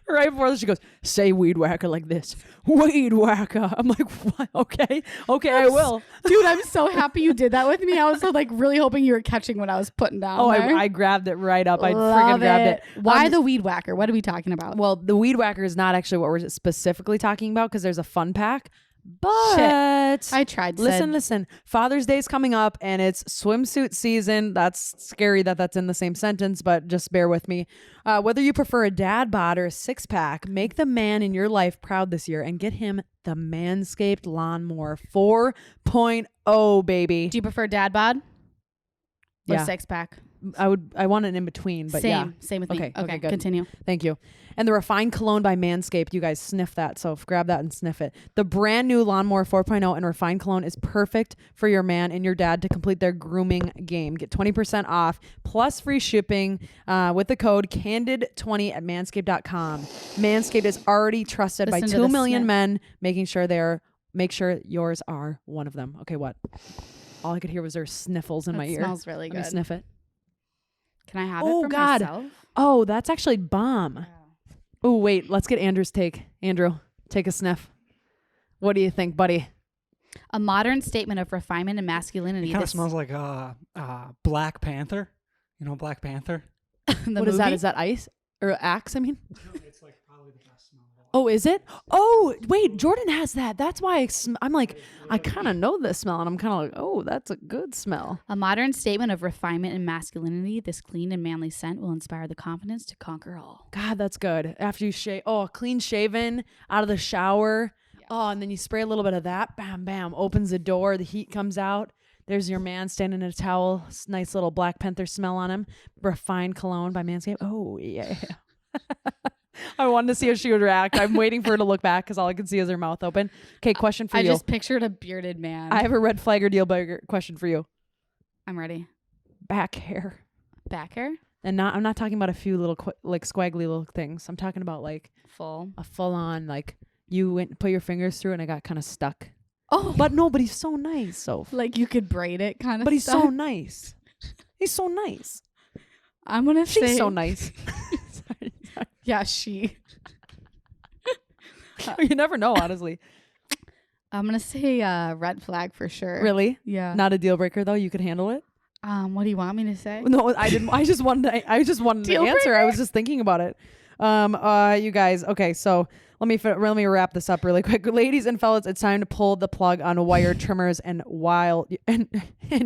Right before this, she goes, say Weed Whacker like this. Weed Whacker. I'm like, what? Okay, I will. Dude, I'm so happy you did that with me. I was like really hoping you were catching what I was putting down. Oh, I grabbed it right up. I freaking grabbed it. Why the Weed Whacker? What are we talking about? Well, the Weed Whacker is not actually what we're specifically talking about because there's a fun pack. But I tried. Listen. Father's Day is coming up and it's swimsuit season. That's scary that's in the same sentence, but just bear with me. Whether you prefer a dad bod or a 6-pack, make the man in your life proud this year and get him the Manscaped Lawnmower 4.0, baby. Do you prefer dad bod? or 6-pack? I want it in between, but same with me. Okay, good. Continue. Thank you. And the Refined Cologne by Manscaped. You guys sniff that, so grab that and sniff it. The brand new Lawnmower 4.0 and Refined Cologne is perfect for your man and your dad to complete their grooming game. Get 20% off plus free shipping with the code CANDID20 at manscaped.com. Manscaped is already trusted by 2 million men, make sure yours are one of them. Okay, what? All I could hear was their sniffles in my ear. It smells really good. Let me sniff it. Can I have it for myself? Oh, that's actually bomb. Wow. Oh, wait. Let's get Andrew's take. Andrew, take a sniff. What do you think, buddy? A modern statement of refinement and masculinity. It kind of smells like Black Panther. You know Black Panther? What is that? Is that ice? Or Axe, I mean? No, it's like probably the best smell. Oh, is it? Oh, wait. Jordan has that. That's why I'm like, I kind of know this smell. And I'm kind of like, oh, that's a good smell. A modern statement of refinement and masculinity. This clean and manly scent will inspire the confidence to conquer all. God, that's good. After you shave, clean shaven, out of the shower. Yes. Oh, and then you spray a little bit of that. Bam, bam. Opens the door. The heat comes out. There's your man standing in a towel. Nice little Black Panther smell on him. Refined Cologne by Manscaped. Oh, yeah. I wanted to see how she would react. I'm waiting for her to look back because all I can see is her mouth open. Okay, question for you. I just pictured a bearded man. I have a red flag or deal breaker question for you. I'm ready. Back hair. Back hair? And I'm not talking about a few little like squiggly little things. I'm talking about like a full on, like you went and put your fingers through and it got kind of stuck. Oh, but no, but he's so nice, Soph. Like you could braid it kind of. But he's so nice. He's so nice. I'm gonna say she's so nice. Sorry. Yeah, she. You never know, honestly. I'm gonna say red flag for sure. Really? Yeah. Not a deal breaker though. You could handle it. What do you want me to say? No, I didn't. I just wanted to answer. I was just thinking about it. You guys. Okay, so let me wrap this up really quick. Ladies and fellas, it's time to pull the plug on wire trimmers and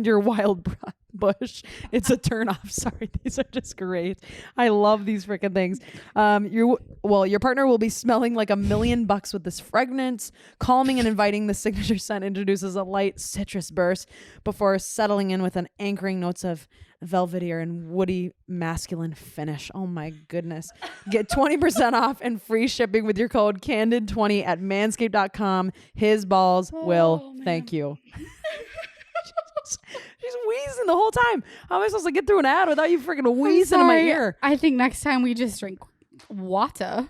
your wild bush. It's a turn off. Sorry, these are just great. I love these freaking things. Your partner will be smelling like $1 million with this fragrance. Calming and inviting, the signature scent introduces a light citrus burst before settling in with an anchoring notes of velvetier and woody masculine finish. Oh my goodness. Get 20% off and free shipping with your code CANDID20 at manscaped.com. His balls will thank you. She's wheezing the whole time. How am I supposed to get through an ad without you freaking wheezing in my ear? I think next time we just drink water.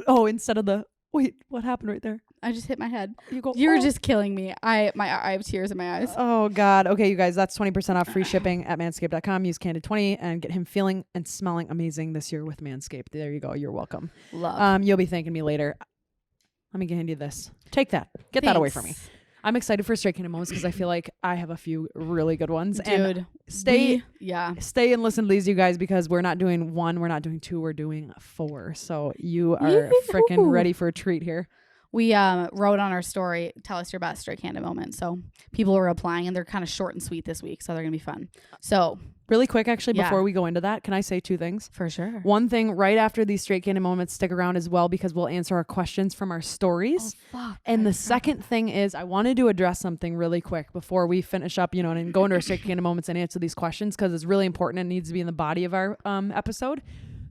Oh, instead of the... Wait, what happened right there? I just hit my head. You're just killing me. I have tears in my eyes. Oh, God. Okay, you guys, that's 20% off free shipping at manscaped.com. Use Candid20 and get him feeling and smelling amazing this year with Manscaped. There you go. You're welcome. Love. You'll be thanking me later. Let me hand you this. Take that. Get that away from me. I'm excited for Straight Kingdom moments because I feel like I have a few really good ones. Dude, and stay and listen to these, you guys, because we're not doing 1, we're not doing 2, we're doing 4. So you are freaking ready for a treat here. We wrote on our story, tell us your best Straight Kingdom moment. So people are applying and they're kind of short and sweet this week. So they're going to be fun. So really quick, actually, before we go into that, can I say 2 things? For sure. One thing right after these Straight Kingdom moments, stick around as well because we'll answer our questions from our stories. Oh, fuck. And the second thing is I wanted to address something really quick before we finish up, and go into our Straight Kingdom moments and answer these questions because it's really important and needs to be in the body of our episode.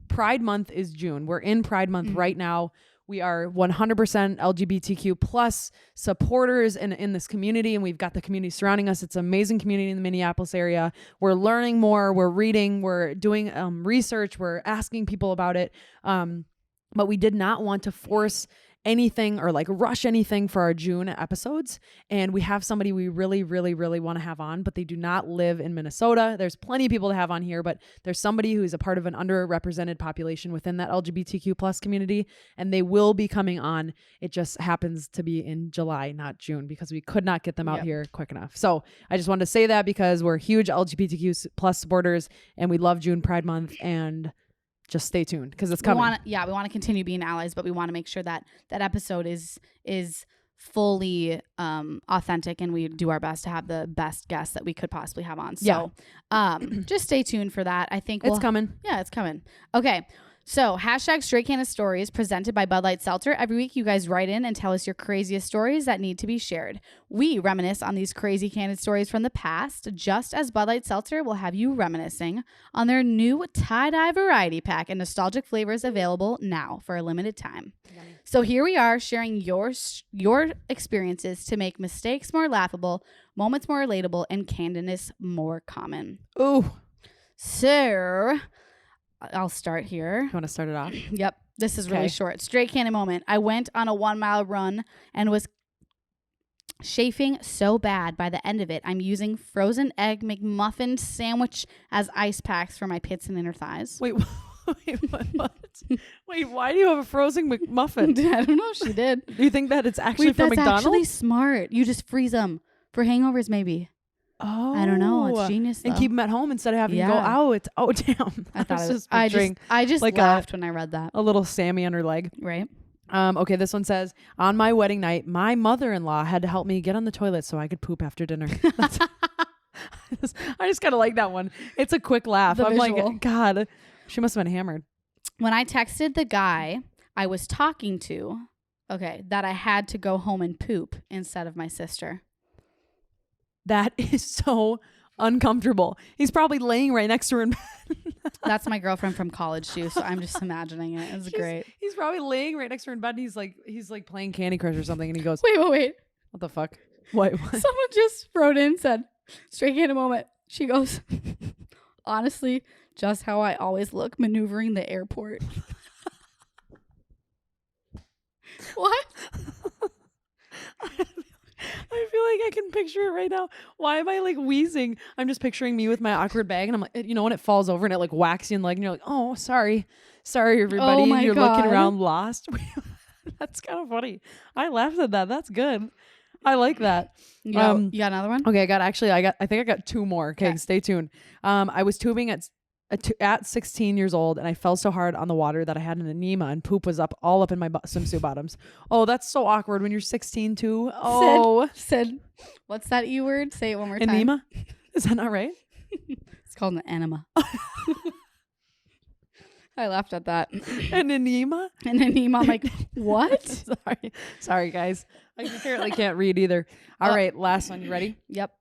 Pride Month is June. We're in Pride Month right now. We are 100% LGBTQ plus supporters in this community, and we've got the community surrounding us. It's an amazing community in the Minneapolis area. We're learning more. We're reading. We're doing research. We're asking people about it. But we did not want to force anything or like rush anything for our June episodes. And we have somebody we really, really, really want to have on, but they do not live in Minnesota. There's plenty of people to have on here, but there's somebody who's a part of an underrepresented population within that LGBTQ plus community, and they will be coming on. It just happens to be in July, not June, because we could not get them out here quick enough. So I just wanted to say that because we're huge LGBTQ plus supporters and we love June Pride Month, and just stay tuned because it's coming. We want to continue being allies, but we want to make sure that that episode is fully authentic, and we do our best to have the best guests that we could possibly have on. So just stay tuned for that. I think it's coming. Yeah, it's coming. Okay. So, hashtag Straight Candid Stories presented by Bud Light Seltzer. Every week, you guys write in and tell us your craziest stories that need to be shared. We reminisce on these crazy candid stories from the past, just as Bud Light Seltzer will have you reminiscing on their new tie-dye variety pack and nostalgic flavors available now for a limited time. Yummy. So here we are sharing your experiences to make mistakes more laughable, moments more relatable, and candidness more common. Ooh. So... I'll start here. You want to start it off? Yep. This is really short. Straight candid moment. I went on a 1 mile run and was chafing so bad by the end of it. I'm using frozen egg McMuffin sandwich as ice packs for my pits and inner thighs. Wait, what? Wait, why do you have a frozen McMuffin? I don't know. She did. Do you think that it's actually from McDonald's? That's actually smart. You just freeze them for hangovers, maybe. Oh, I don't know. It's genius, though. And keep them at home instead of having to go out. Oh, damn. I just like laughed when I read that. A little Sammy on her leg. Right. Okay, this one says, on my wedding night, my mother-in-law had to help me get on the toilet so I could poop after dinner. I just kind of like that one. It's a quick laugh. I'm like, God, she must have been hammered. When I texted the guy I was talking to, that I had to go home and poop instead of my sister. That is so uncomfortable. He's probably laying right next to her in bed. That's my girlfriend from college too, so I'm just imagining it. It's great. He's probably laying right next to her in bed, and he's like playing Candy Crush or something, and he goes, Wait. What the fuck? What? Someone just wrote in, said, straight candid moment. She goes, honestly, just how I always look maneuvering the airport. What? I feel like I can picture it right now. Why am I like wheezing? I'm just picturing me with my awkward bag, and I'm like, when it falls over and it like whacks you in the leg, and you're like, oh, sorry everybody. Oh you're God. Looking around lost. That's kind of funny. I laughed at that. That's good. I like that. You got another one? Okay, I think I got two more. Okay, stay tuned. I was tubing at 16 years old, and I fell so hard on the water that I had an enema, and poop was all up in my swimsuit bottoms. Oh, that's so awkward when you're 16 too. Oh, Syd, what's that E word? Say it one more time. Enema? Is that not right? It's called an enema. I laughed at that. An enema? An enema. I'm like, what? Sorry, guys. I apparently can't read either. All right, last one. You ready? Yep.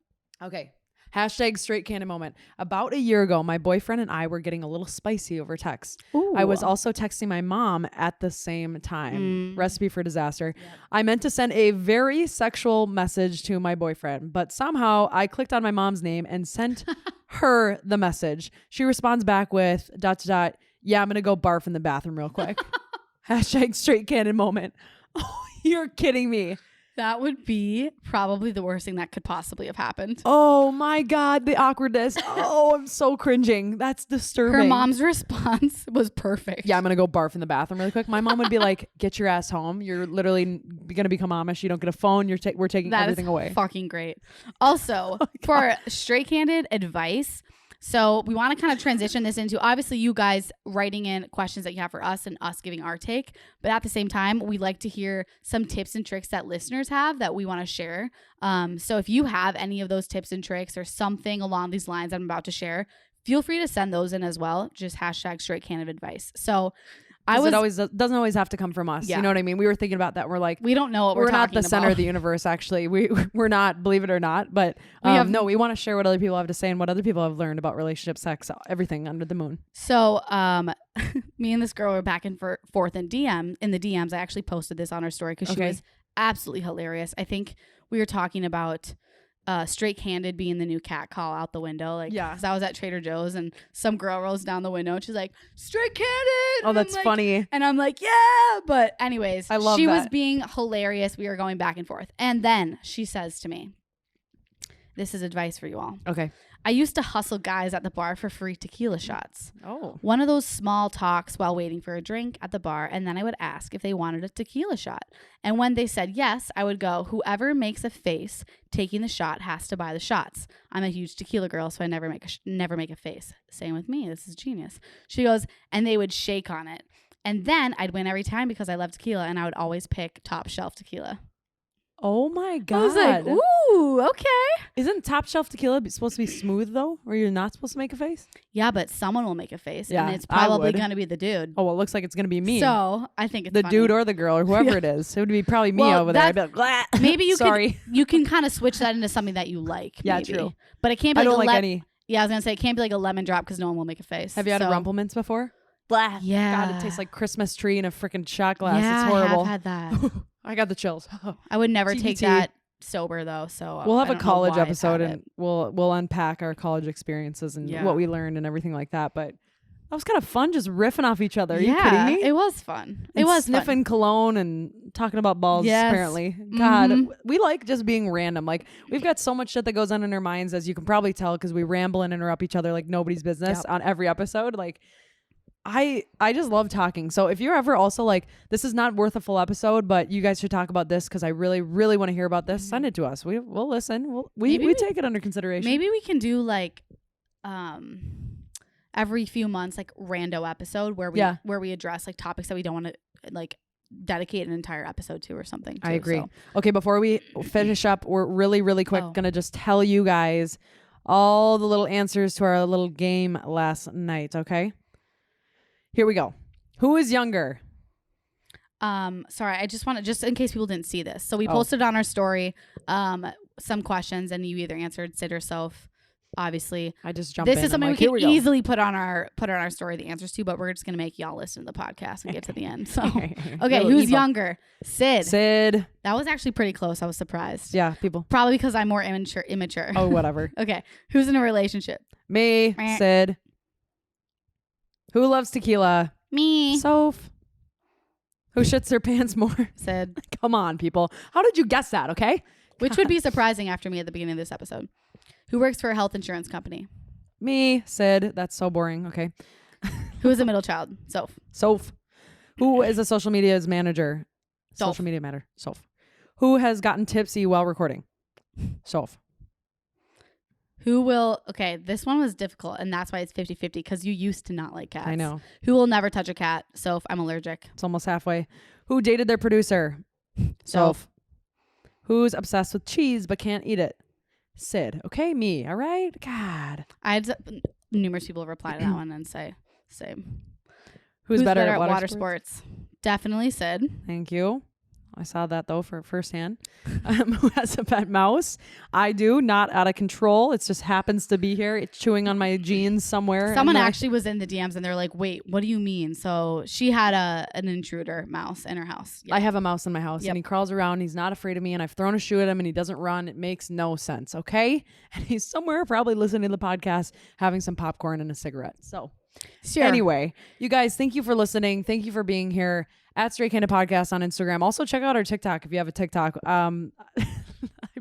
Okay. Hashtag straight candid moment. About a year ago, my boyfriend and I were getting a little spicy over text. Ooh. I was also texting my mom at the same time. Recipe for disaster. Yeah. I meant to send a very sexual message to my boyfriend, but somehow I clicked on my mom's name and sent her the message. She responds back with ... Yeah, I'm going to go barf in the bathroom real quick. Hashtag straight candid moment. Oh, you're kidding me. That would be probably the worst thing that could possibly have happened. Oh my God, the awkwardness. Oh, I'm so cringing. That's disturbing. Her mom's response was perfect. Yeah, I'm going to go barf in the bathroom really quick. My mom would be like, get your ass home. You're literally going to become Amish. You don't get a phone. We're taking everything away. Fucking great. Also, for straight candid advice, so we want to kind of transition this into, obviously, you guys writing in questions that you have for us and us giving our take. But at the same time, we like to hear some tips and tricks that listeners have that we want to share. So if you have any of those tips and tricks or something along these lines I'm about to share, feel free to send those in as well. Just hashtag straight candid advice. So it doesn't always have to come from us. Yeah. You know what I mean? We were thinking about that. We're like, we don't know what we're talking about. We're not the center of the universe, actually. We're not, believe it or not. But we want to share what other people have to say and what other people have learned about relationships, sex, everything under the moon. So me and this girl were back and forth in the DMs. I actually posted this on our story because she was absolutely hilarious. I think we were talking about straight candid being the new cat call out the window. Like, yeah, because I was at Trader Joe's and some girl rolls down the window and she's like, straight candid. Oh, that's funny. And I'm like, yeah. But anyways, she was being hilarious. We were going back and forth. And then she says to me, this is advice for you all. Okay. I used to hustle guys at the bar for free tequila shots. Oh. One of those small talks while waiting for a drink at the bar, and then I would ask if they wanted a tequila shot. And when they said yes, I would go, whoever makes a face taking the shot has to buy the shots. I'm a huge tequila girl, so I never make a face. Same with me. This is genius. She goes, and they would shake on it. And then I'd win every time because I love tequila, and I would always pick top shelf tequila. Oh my God. I was like, ooh, okay. Isn't top shelf tequila supposed to be smooth though? Or you're not supposed to make a face? Yeah, but someone will make a face. Yeah, and it's probably going to be the dude. Oh, well, it looks like it's going to be me. So I think it's the funny. dude or the girl or whoever it is. It would be probably me over there. I'd be like, Blah. Maybe you Sorry. you can kind of switch that into something that you like. Yeah, maybe. true. But it can't be I don't like any. Yeah, I was going to say it can't be like a lemon drop because no one will make a face. Have you had a Rumplemints before? Blah. Yeah. God, it tastes like Christmas tree in a freaking shot glass. Yeah, it's horrible. I have had that. I got the chills. I would never take TBT. that sober though. So we'll have a college episode and we'll unpack our college experiences and what we learned and everything like that. But that was kind of fun just riffing off each other. Are you kidding me? It was fun. It was sniffing cologne and talking about balls. Apparently, God, we like just being random. Like we've got so much shit that goes on in our minds, as you can probably tell, because we ramble and interrupt each other like nobody's business on every episode. Like I just love talking. So if you're ever also like, this is not worth a full episode, but you guys should talk about this because I really, really want to hear about this, send it to us. We'll listen. We take it under consideration. Maybe we can do like every few months, like rando episode where we address like topics that we don't want to like dedicate an entire episode to or something too, I agree. Okay, before we finish up, we're really, really quick gonna just tell you guys all the little answers to our little game last night. Okay, here we go. Who is younger? Sorry, I just want to, just in case people didn't see this, so we posted on our story some questions and you either answered Syd or Soph. Obviously, I just jumped in. This is something we can easily put on our story the answers to, but we're just gonna make y'all listen to the podcast and get to the end. So okay, who's younger? Syd. That was actually pretty close. I was surprised. Yeah, people probably because I'm more immature. Oh, whatever. Okay, who's in a relationship? Me. Syd. Who loves tequila? Me. Soph. Who shits their pants more? Syd. Come on, people. How did you guess that? Okay. Which would be surprising after me at the beginning of this episode. Who works for a health insurance company? Me. Syd. That's so boring. Okay. Who is a middle child? Soph. Who is a social media's manager? Soph. Social media matter. Soph. Who has gotten tipsy while recording? Soph. Who will... Okay, this one was difficult, and that's why it's 50-50, because you used to not like cats. I know. Who will never touch a cat? Soph. I'm allergic. It's almost halfway. Who dated their producer? Soph. Who's obsessed with cheese but can't eat it? Syd. Okay, me. All right. God. I had numerous people reply to that one and say same. Who's better at water sports? Definitely Syd. Thank you. I saw that though for firsthand. Who has a pet mouse? I do. Not out of control. It just happens to be here. It's chewing on my jeans somewhere. Someone actually was in the DMs and they're like, "Wait, what do you mean?" So she had an intruder mouse in her house. Yep. I have a mouse in my house and he crawls around. He's not afraid of me and I've thrown a shoe at him and he doesn't run. It makes no sense. Okay, and he's somewhere probably listening to the podcast, having some popcorn and a cigarette. So. Sure. Anyway, you guys, thank you for listening. Thank you for being here at Straight Candid Podcast on Instagram. Also, check out our TikTok if you have a TikTok. I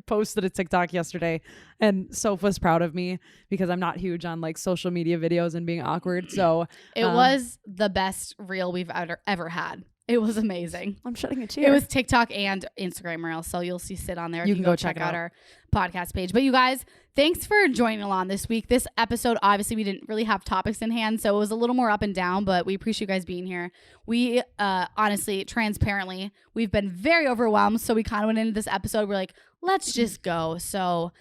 posted a TikTok yesterday and Soph was proud of me because I'm not huge on like social media videos and being awkward. So it was the best reel we've ever had. It was amazing. I'm shutting a chair. It was TikTok and Instagram Reels. So you'll see Syd on there. You can go check out our podcast page. But you guys, thanks for joining along this week. This episode, obviously, we didn't really have topics in hand. So it was a little more up and down, but we appreciate you guys being here. We, honestly, transparently, we've been very overwhelmed. So we kind of went into this episode. We're like, let's just go. So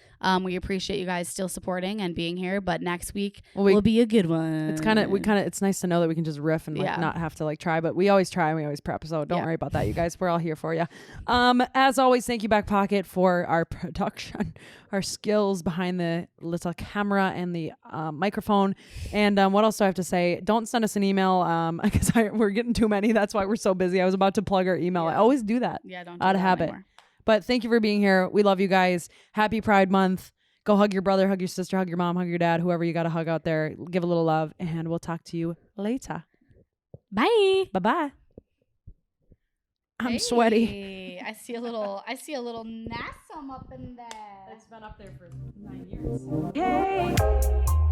we appreciate you guys still supporting and being here. But next week will be a good one. It's it's nice to know that we can just riff and like not have to like try, but we always try and we always prep. So don't worry about that, you guys. We're all here for you. As always, thank you, Back Pocket, for our production, our skills behind the little camera and the microphone. And what else do I have to say? Don't send us an email because we're getting too many. That's why we're so busy. I was about to plug our email. I always do that. Yeah, don't do out of that habit. Anymore. But thank you for being here. We love you guys. Happy Pride Month. Go hug your brother, hug your sister, hug your mom, hug your dad, whoever you got to hug out there. Give a little love, and we'll talk to you later. Bye. Bye-bye. I'm sweaty. I see a little NASM up in there. It's been up there for 9 years. Hey.